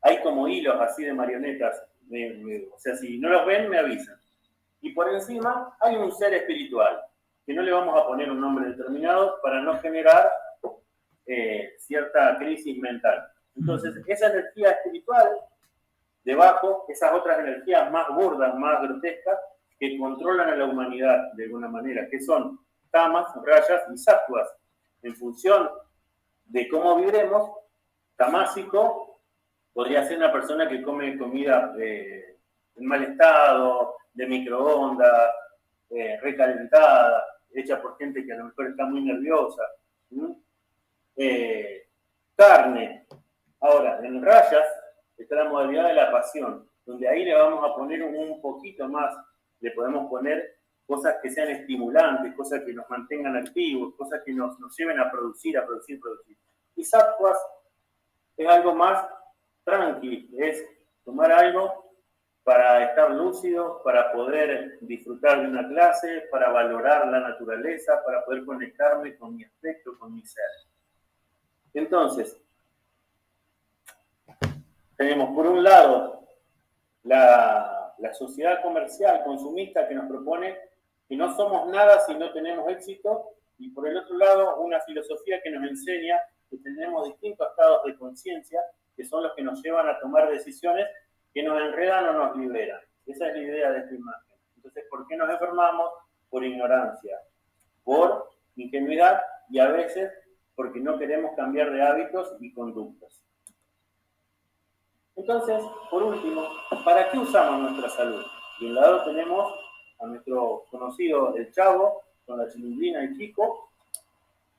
Hay como hilos así de marionetas, o sea, si no los ven me avisan. Y por encima hay un ser espiritual, que no le vamos a poner un nombre determinado para no generar cierta crisis mental. Entonces, esa energía espiritual, debajo, esas otras energías más burdas, más grotescas, que controlan a la humanidad de alguna manera, que son tamas, rayas y sattvas. En función de cómo vibremos, tamásico podría ser una persona que come comida en mal estado, de microondas, recalentada, hecha por gente que a lo mejor está muy nerviosa. Carne. Ahora, en rayas está la modalidad de la pasión, donde ahí le vamos a poner un poquito más, le podemos poner cosas que sean estimulantes, cosas que nos mantengan activos, cosas que nos lleven a producir. Y sattvas es algo más tranqui, es tomar algo para estar lúcido, para poder disfrutar de una clase, para valorar la naturaleza, para poder conectarme con mi aspecto, con mi ser. Entonces, tenemos por un lado la sociedad comercial, consumista, que nos propone que no somos nada si no tenemos éxito, y por el otro lado una filosofía que nos enseña que tenemos distintos estados de conciencia que son los que nos llevan a tomar decisiones que nos enredan o nos liberan. Esa es la idea de esta imagen. Entonces, ¿por qué nos enfermamos? Por ignorancia, por ingenuidad y a veces porque no queremos cambiar de hábitos y conductas. Entonces, por último, ¿para qué usamos nuestra salud? De un lado tenemos a nuestro conocido el Chavo, con la chilindrina y Chico,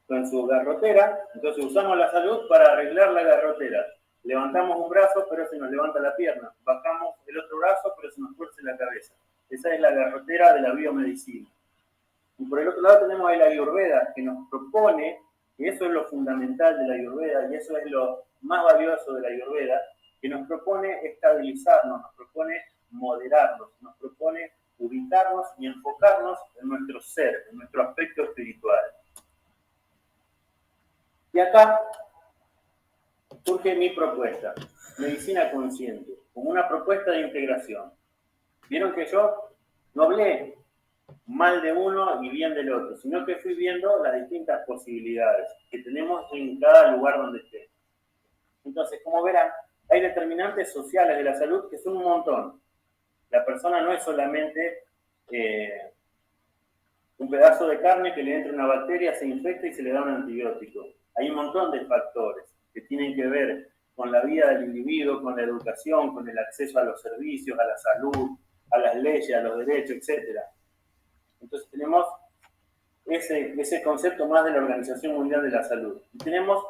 con su garrotera. Entonces usamos la salud para arreglar la garrotera. Levantamos un brazo, pero se nos levanta la pierna. Bajamos el otro brazo, pero se nos tuerce la cabeza. Esa es la garrotera de la biomedicina. Y por el otro lado tenemos el Ayurveda, que nos propone, que eso es lo fundamental de la Ayurveda, y eso es lo más valioso de la Ayurveda, que nos propone estabilizarnos, nos propone moderarnos, nos propone ubicarnos y enfocarnos en nuestro ser, en nuestro aspecto espiritual. Y acá surge mi propuesta, medicina consciente, como una propuesta de integración. Vieron que yo no hablé mal de uno y bien del otro, sino que fui viendo las distintas posibilidades que tenemos en cada lugar donde esté. Entonces, como verán, hay determinantes sociales de la salud que son un montón. La persona no es solamente un pedazo de carne que le entra una bacteria, se infecta y se le da un antibiótico. Hay un montón de factores que tienen que ver con la vida del individuo, con la educación, con el acceso a los servicios, a la salud, a las leyes, a los derechos, etc. Entonces tenemos ese concepto más de la Organización Mundial de la Salud. Y tenemos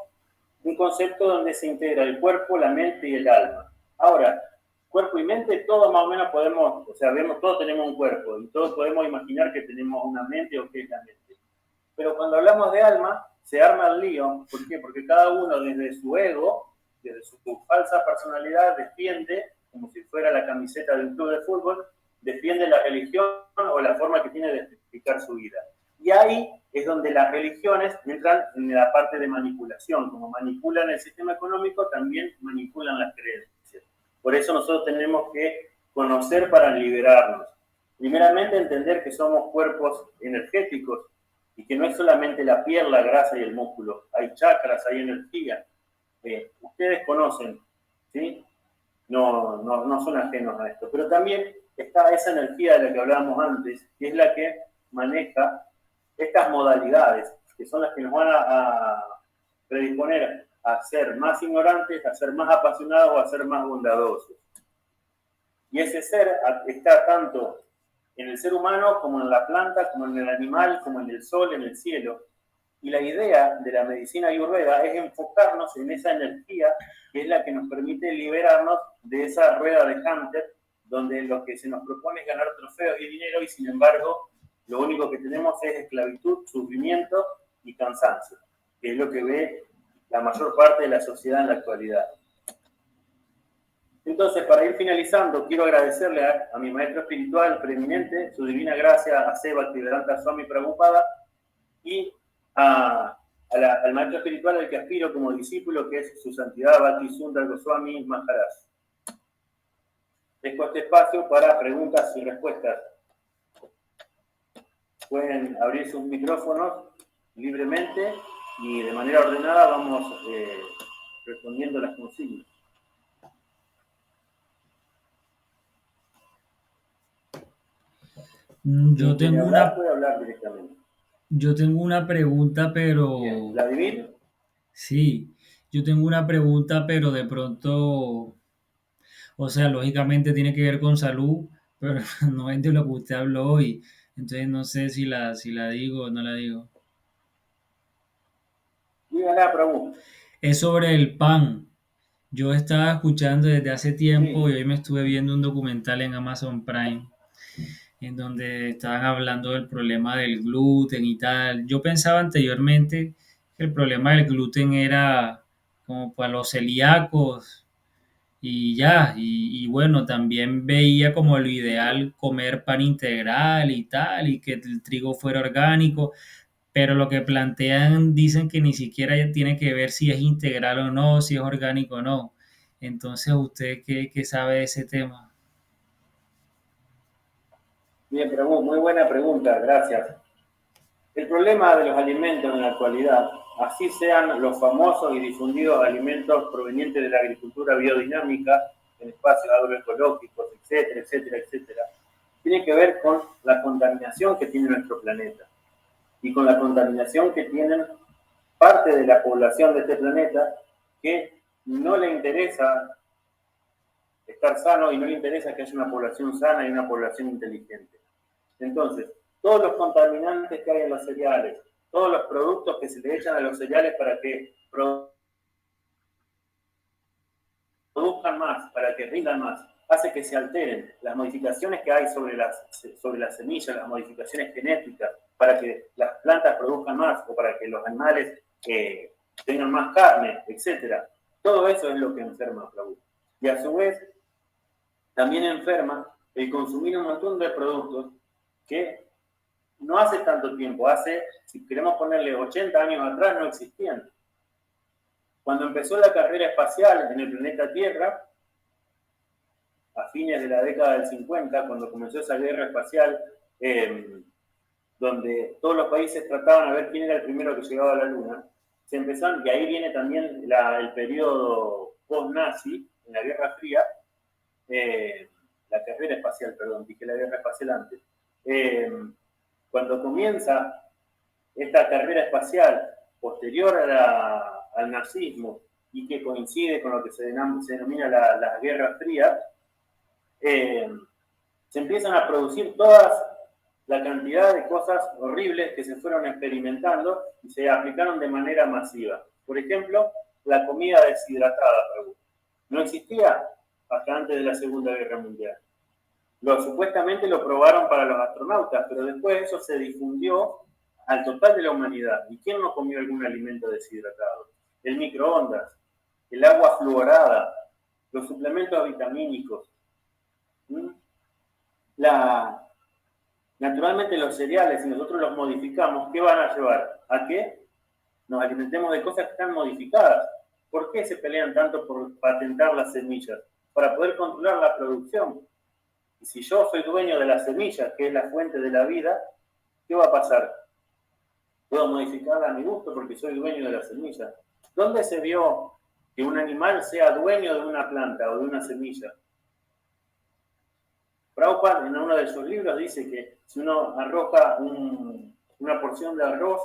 un concepto donde se integra el cuerpo, la mente y el alma. Ahora, cuerpo y mente, todos más o menos podemos, o sea, todos tenemos un cuerpo y todos podemos imaginar que tenemos una mente o qué es la mente. Pero cuando hablamos de alma, se arma el lío. ¿Por qué? Porque cada uno desde su ego, desde su falsa personalidad, defiende, como si fuera la camiseta de un club de fútbol, defiende la religión o la forma que tiene de explicar su vida. Y ahí es donde las religiones entran en la parte de manipulación. Como manipulan el sistema económico, también manipulan las creencias. Por eso nosotros tenemos que conocer para liberarnos. Primeramente, entender que somos cuerpos energéticos y que no es solamente la piel, la grasa y el músculo. Hay chakras, hay energía. Ustedes conocen, ¿sí? No son ajenos a esto. Pero también está esa energía de la que hablábamos antes, que es la que maneja estas modalidades, que son las que nos van a predisponer a ser más ignorantes, a ser más apasionados o a ser más bondadosos. Y ese ser está tanto en el ser humano como en la planta, como en el animal, como en el sol, en el cielo. Y la idea de la medicina ayurveda es enfocarnos en esa energía que es la que nos permite liberarnos de esa rueda de hámster, donde lo que se nos propone es ganar trofeos y dinero y sin embargo lo único que tenemos es esclavitud, sufrimiento y cansancio, que es lo que ve la mayor parte de la sociedad en la actualidad. Entonces, para ir finalizando, quiero agradecerle a mi maestro espiritual preeminente, su divina gracia, a Seva Bhaktivedanta Swami Prabhupada, y al maestro espiritual al que aspiro como discípulo, que es su santidad Bhakti Sundar Goswami Maharaj. Dejo este espacio para preguntas y respuestas. Pueden abrir sus micrófonos libremente y de manera ordenada vamos respondiendo las consignas. Yo tengo una, puede hablar directamente. yo tengo una pregunta, pero... Bien. ¿Vladimir? Sí, yo tengo una pregunta, pero de pronto, o sea, lógicamente tiene que ver con salud, pero no es de lo que usted habló hoy. Entonces no sé si la digo o no la digo. Dígala, Prabhu. Es sobre el pan. Yo estaba escuchando desde hace tiempo y Sí. hoy me estuve viendo un documental en Amazon Prime en donde estaban hablando del problema del gluten y tal. Yo pensaba anteriormente que el problema del gluten era como para los celíacos y ya, y bueno, también veía como lo ideal comer pan integral y tal, y que el trigo fuera orgánico, pero lo que plantean dicen que ni siquiera tiene que ver si es integral o no, si es orgánico o no. Entonces, ¿usted qué sabe de ese tema? Bien, Prabhu, muy buena pregunta, gracias. El problema de los alimentos en la actualidad, así sean los famosos y difundidos alimentos provenientes de la agricultura biodinámica, en espacios agroecológicos, etcétera, etcétera, etcétera, tiene que ver con la contaminación que tiene nuestro planeta y con la contaminación que tienen parte de la población de este planeta que no le interesa estar sano y no le interesa que haya una población sana y una población inteligente. Entonces, todos los contaminantes que hay en los cereales, todos los productos que se le echan a los cereales para que produzcan más, para que rindan más, hace que se alteren. Las modificaciones que hay sobre las semillas, las modificaciones genéticas, para que las plantas produzcan más o para que los animales tengan más carne, etc. Todo eso es lo que enferma, Prabhu. Y a su vez, también enferma el consumir un montón de productos que no hace tanto tiempo, si queremos ponerle 80 años atrás, no existían. Cuando empezó la carrera espacial en el planeta Tierra, a fines de la década del 50, cuando comenzó esa guerra espacial, donde todos los países trataban a ver quién era el primero que llegaba a la Luna, se empezaron, y ahí viene también el periodo post-nazi, en la Guerra Fría, la carrera espacial, perdón, dije la guerra espacial antes. Cuando comienza esta carrera espacial posterior al nazismo y que coincide con lo que se denomina la Guerra Fría, se empiezan a producir toda la cantidad de cosas horribles que se fueron experimentando y se aplicaron de manera masiva. Por ejemplo, la comida deshidratada, no existía hasta antes de la Segunda Guerra Mundial. Supuestamente lo probaron para los astronautas, pero después eso se difundió al total de la humanidad. ¿Y quién no comió algún alimento deshidratado? El microondas, el agua fluorada, los suplementos vitamínicos. Naturalmente los cereales, si nosotros los modificamos, ¿qué van a llevar? ¿A qué? Nos alimentemos de cosas que están modificadas. ¿Por qué se pelean tanto por patentar las semillas? Para poder controlar la producción. Y si yo soy dueño de las semillas, que es la fuente de la vida, ¿qué va a pasar? Puedo modificarla a mi gusto porque soy dueño de las semillas. ¿Dónde se vio que un animal sea dueño de una planta o de una semilla? Prabhupada en uno de sus libros dice que si uno arroja una porción de arroz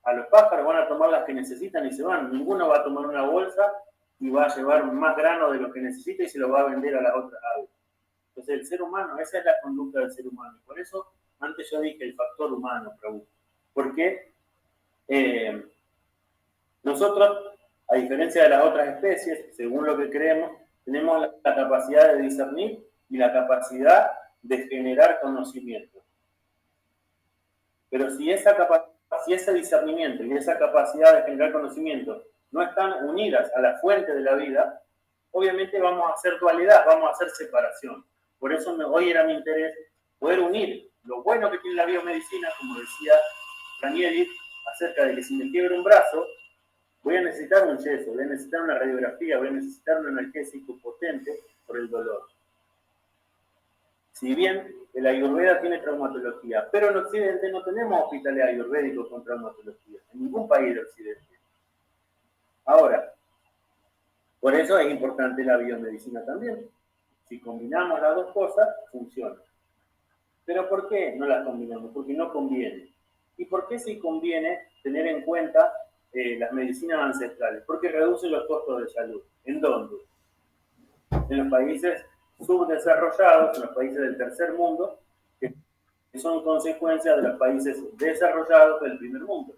a los pájaros, van a tomar las que necesitan y se van. Ninguno va a tomar una bolsa y va a llevar más grano de lo que necesita y se lo va a vender a las otras aves. Entonces el ser humano, esa es la conducta del ser humano. Por eso antes yo dije el factor humano, Prabhu. Porque nosotros, a diferencia de las otras especies, según lo que creemos, tenemos la capacidad de discernir y la capacidad de generar conocimiento. Pero si ese discernimiento y esa capacidad de generar conocimiento no están unidas a la fuente de la vida, obviamente vamos a hacer dualidad, vamos a hacer separación. Por eso hoy era mi interés poder unir lo bueno que tiene la biomedicina, como decía Ranieri, acerca de que si me quiebro un brazo, voy a necesitar un yeso, voy a necesitar una radiografía, voy a necesitar un analgésico potente por el dolor. Si bien el Ayurveda tiene traumatología, pero en Occidente no tenemos hospitales ayurvédicos con traumatología, en ningún país de Occidente. Ahora, por eso es importante la biomedicina también. Si combinamos las dos cosas, funciona. ¿Pero por qué no las combinamos? Porque no conviene. ¿Y por qué sí conviene tener en cuenta las medicinas ancestrales? Porque reducen los costos de salud. ¿En dónde? En los países subdesarrollados, en los países del tercer mundo, que son consecuencias de los países desarrollados del primer mundo.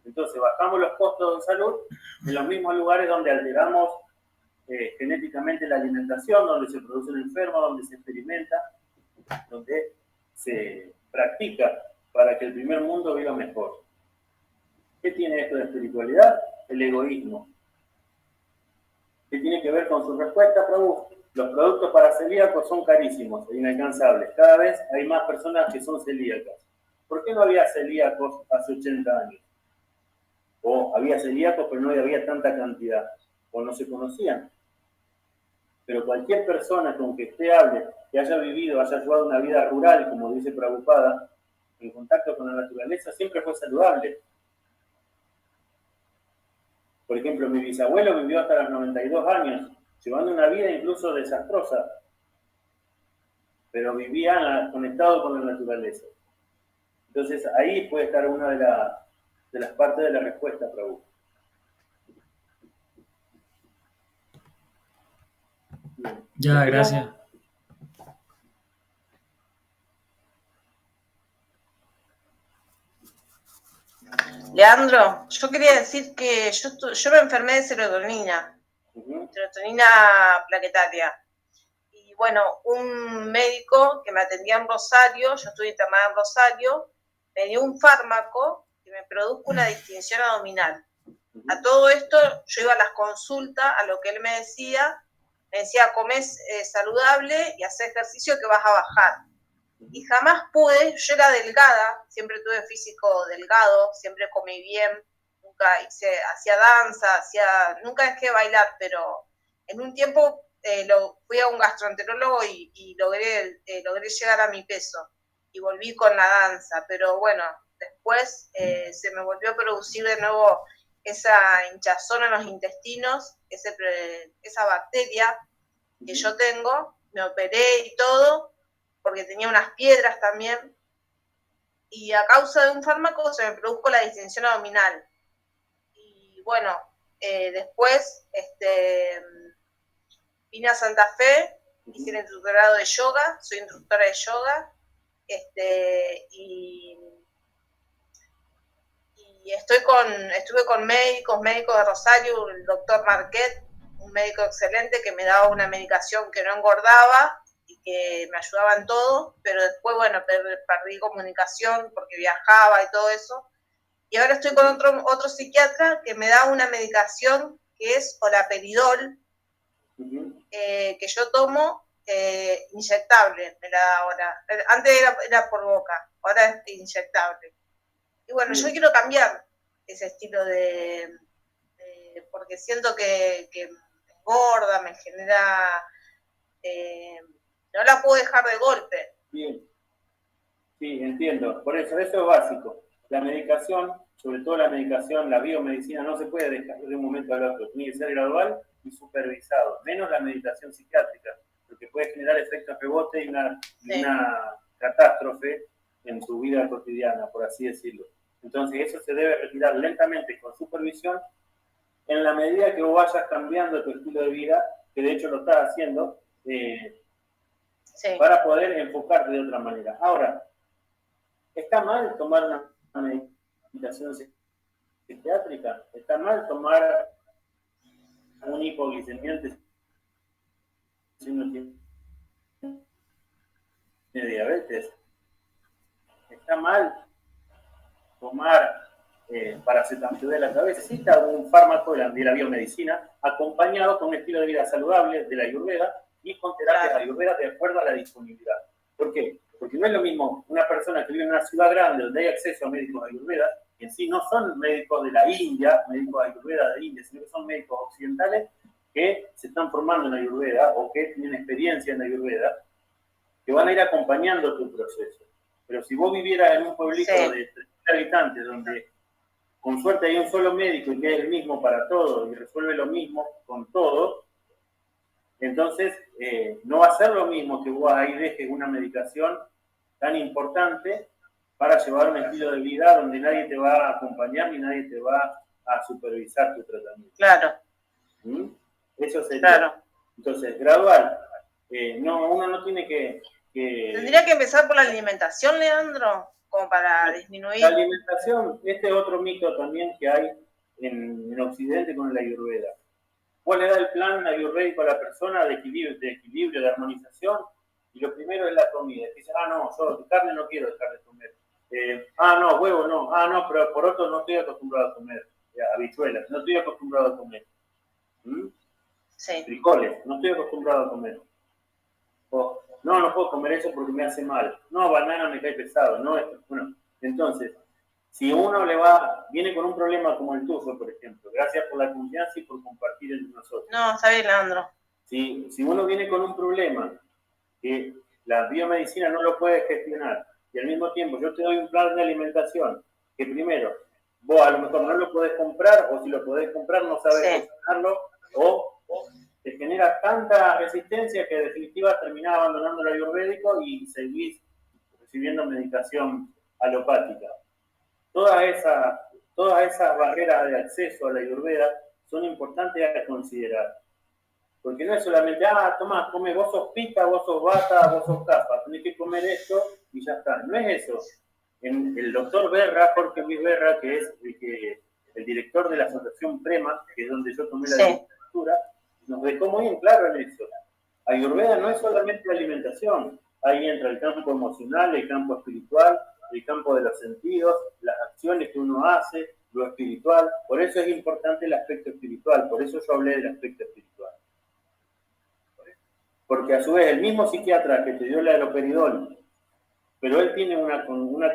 Entonces, bajamos los costos de salud en los mismos lugares donde alteramos genéticamente la alimentación, donde se producen enfermos, donde se experimenta, donde se practica para que el primer mundo viva mejor. ¿Qué tiene esto de espiritualidad? El egoísmo. ¿Qué tiene que ver con su respuesta, Prabhu? Los productos para celíacos son carísimos e inalcanzables. Cada vez hay más personas que son celíacas. ¿Por qué no había celíacos hace 80 años? O había celíacos, pero no había tanta cantidad. O no se conocían. Pero cualquier persona con que esté hable, que haya vivido, haya llevado una vida rural, como dice Prabhupada, en contacto con la naturaleza, siempre fue saludable. Por ejemplo, mi bisabuelo vivió hasta los 92 años, llevando una vida incluso desastrosa, pero vivía conectado con la naturaleza. Entonces, ahí puede estar una de las partes de la respuesta, Prabhu. Ya, gracias. Leandro, yo quería decir que yo me enfermé de serotonina, serotonina plaquetaria. Y bueno, un médico que me atendía en Rosario, yo estuve internada en Rosario, me dio un fármaco que me produjo una distinción abdominal. A todo esto, yo iba a las consultas, a lo que él me decía, comés saludable y hacés ejercicio que vas a bajar. Y jamás pude, yo era delgada, siempre tuve físico delgado, siempre comí bien, nunca hacía danza, nunca dejé de bailar, pero en un tiempo fui a un gastroenterólogo y logré llegar a mi peso y volví con la danza, pero bueno, después se me volvió a producir de nuevo esa hinchazón en los intestinos, esa bacteria que yo tengo, me operé y todo, porque tenía unas piedras también, y a causa de un fármaco se me produjo la distensión abdominal. Y bueno, después vine a Santa Fe, hice el instructorado de yoga, soy instructora de yoga, y estuve con médicos de Rosario, el doctor Marquet, un médico excelente que me daba una medicación que no engordaba y que me ayudaba en todo, pero después, bueno, perdí comunicación porque viajaba y todo eso. Y ahora estoy con otro psiquiatra que me da una medicación que es olaperidol, que yo tomo inyectable, me la da ahora. Antes era por boca, ahora es inyectable. Y bueno, yo quiero cambiar ese estilo porque siento que me engorda, me genera... no la puedo dejar de golpe. Bien. Sí, entiendo. Por eso es básico. La medicación, sobre todo la medicación, la biomedicina, no se puede dejar de un momento al otro. Tiene que ser gradual y supervisado. Menos la medicación psiquiátrica, porque puede generar efectos rebote y una catástrofe en tu vida cotidiana, por así decirlo. Entonces eso se debe retirar lentamente con supervisión en la medida que vos vayas cambiando tu estilo de vida, que de hecho lo estás haciendo, para poder enfocarte de otra manera. Ahora, ¿está mal tomar una medicación psiquiátrica? ¿Está mal tomar un hipoglicemiante si uno tiene diabetes? ¿Está mal tomar paracetamol de la cabeza? Necesita un fármaco de la biomedicina acompañado con un estilo de vida saludable de la Ayurveda y con terapias Ayurveda de acuerdo a la disponibilidad. ¿Por qué? Porque no es lo mismo una persona que vive en una ciudad grande donde hay acceso a médicos Ayurveda, que en sí no son médicos de la India, médicos Ayurveda de India, sino que son médicos occidentales que se están formando en Ayurveda o que tienen experiencia en Ayurveda, que van a ir acompañando tu proceso. Pero si vos vivieras en un pueblito de 30.000 habitantes donde con suerte hay un solo médico y que es el mismo para todos y resuelve lo mismo con todos, entonces no va a ser lo mismo que vos ahí dejes una medicación tan importante para llevar un estilo de vida donde nadie te va a acompañar ni nadie te va a supervisar tu tratamiento. Claro. Eso sería. Claro. Entonces, gradual. Uno no tiene que... ¿Tendría que empezar por la alimentación, Leandro? Como para disminuir... La alimentación, este es otro mito también que hay en Occidente con la Ayurveda. Vos le das el plan ayurvédico a la persona de equilibrio, de armonización, y lo primero es la comida. Dice, no, yo de carne no quiero dejar de comer. No, huevo no. No, pero por otro no estoy acostumbrado a comer. Habichuelas, no estoy acostumbrado a comer. Sí. Frijoles, no estoy acostumbrado a comer. No puedo comer eso porque me hace mal. No, banana me cae pesado. No, esto. Bueno, entonces, si uno viene con un problema como el tuyo, por ejemplo, gracias por la confianza y por compartir entre nosotros. No, está bien, Leandro. Si uno viene con un problema que la biomedicina no lo puede gestionar y al mismo tiempo yo te doy un plan de alimentación que primero vos a lo mejor no lo podés comprar o si lo podés comprar no sabés cocinarlo o te genera tanta resistencia que en definitiva terminás abandonando el ayurvédico y seguís recibiendo medicación alopática. Todas esas barreras de acceso a la Ayurveda son importantes a considerar. Porque no es solamente, tomá, come, vos sos Pitta, vos sos Vata, vos sos Kapha, tenés que comer esto y ya está. No es eso. El doctor Berra, Jorge Luis Berra, que es el director de la Asociación Prema, que es donde yo tomé la literatura, nos dejó muy en claro en eso. Ayurveda no es solamente la alimentación, ahí entra el campo emocional, el campo espiritual, el campo de los sentidos, las acciones que uno hace, lo espiritual. Por eso es importante el aspecto espiritual, por eso yo hablé del aspecto espiritual. Porque a su vez el mismo psiquiatra que te dio el haloperidol, pero él tiene una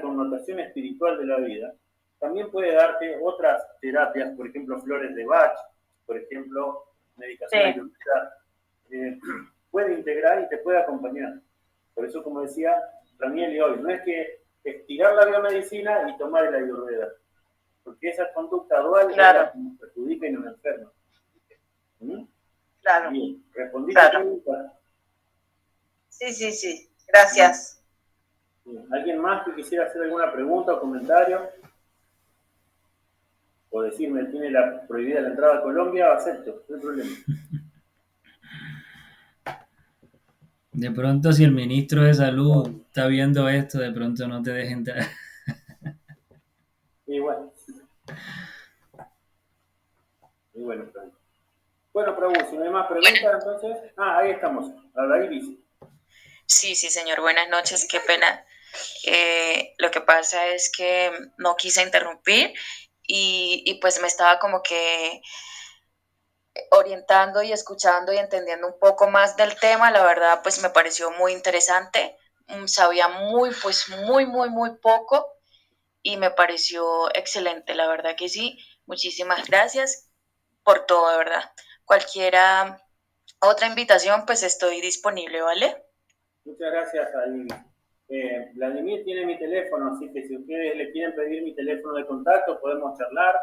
connotación espiritual de la vida, también puede darte otras terapias, por ejemplo, flores de Bach, por ejemplo, medicación ayurveda. Puede integrar y te puede acompañar. Por eso, como decía Daniel y hoy, no es que estirar la biomedicina y tomar el ayurveda, porque esa conducta dual nos perjudica y nos enferma. Claro. Bien, ¿respondí a la pregunta? Sí. Gracias. Bien. ¿Alguien más que quisiera hacer alguna pregunta o comentario? O decirme, ¿tiene prohibida la entrada a Colombia? Acepto, no hay problema. De pronto, si el ministro de Salud está viendo esto, de pronto no te deje entrar. Y bueno, Frank. Bueno, Prabhu, si no hay más preguntas, entonces... ahí estamos. Ahí dice. Sí, señor. Buenas noches. Qué pena. Lo que pasa es que no quise interrumpir y pues me estaba como que orientando y escuchando y entendiendo un poco más del tema. La verdad, pues me pareció muy interesante. Sabía muy poco y me pareció excelente. La verdad que sí. Muchísimas gracias por todo, de verdad. Cualquiera otra invitación, pues estoy disponible, ¿vale? Muchas gracias, Vladimir. Vladimir tiene mi teléfono, así que si ustedes le quieren pedir mi teléfono de contacto, podemos charlar.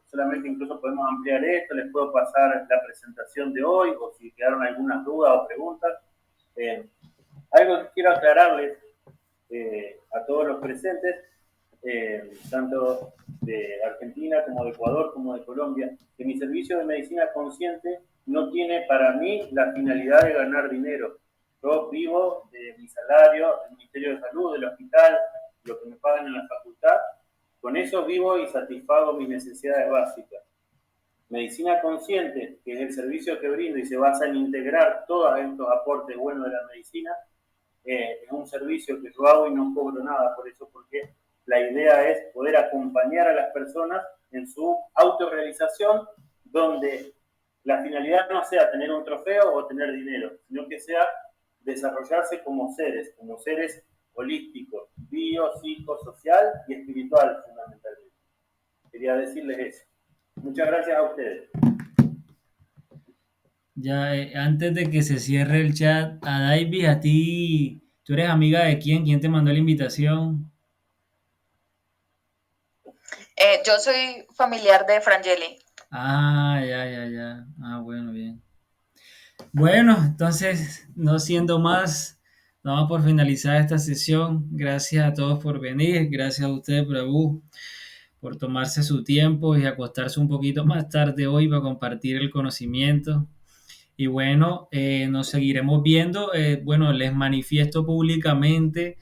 Solamente incluso podemos ampliar esto, les puedo pasar la presentación de hoy, o si quedaron algunas dudas o preguntas. Algo que quiero aclararles a todos los presentes, tanto de Argentina como de Ecuador como de Colombia, que mi servicio de medicina consciente no tiene para mí la finalidad de ganar dinero. Yo vivo de mi salario, del Ministerio de Salud, del hospital, lo que me pagan en la facultad. Con eso vivo y satisfago mis necesidades básicas. Medicina consciente, que es el servicio que brindo y se basa en integrar todos estos aportes buenos de la medicina, es un servicio que yo hago y no cobro nada por eso, porque la idea es poder acompañar a las personas en su autorrealización, donde la finalidad no sea tener un trofeo o tener dinero, sino que sea desarrollarse como seres holísticos, bio, psico, social y espiritual, fundamentalmente. Quería decirles eso. Muchas gracias a ustedes. Ya, antes de que se cierre el chat, a David, a ti, ¿tú eres amiga de quién? ¿Quién te mandó la invitación? Yo soy familiar de Frangeli. Ya. Bueno, bien. Bueno, entonces, no siendo más, vamos por finalizar esta sesión. Gracias a todos por venir. Gracias a usted, Prabhu, por tomarse su tiempo y acostarse un poquito más tarde hoy para compartir el conocimiento. Y bueno, nos seguiremos viendo. Bueno, les manifiesto públicamente.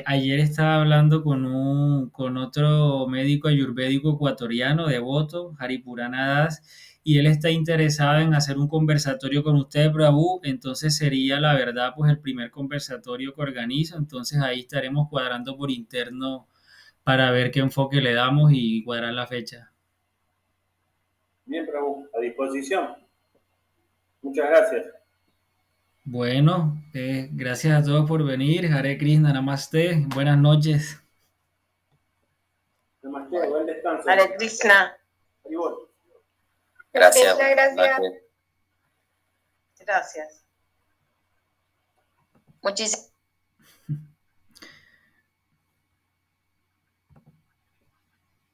Ayer estaba hablando con otro médico ayurvédico ecuatoriano, devoto, Haripurana Das, y él está interesado en hacer un conversatorio con usted, Prabhu. Entonces sería, la verdad, pues el primer conversatorio que organizo. Entonces ahí estaremos cuadrando por interno para ver qué enfoque le damos y cuadrar la fecha. Bien, Prabhu, a disposición. Muchas gracias. Bueno, gracias a todos por venir. Hare Krishna, Namaste. Buenas noches. Namaste, buen descanso. Hare Krishna. Gracias. Gracias. Gracias. Muchísimas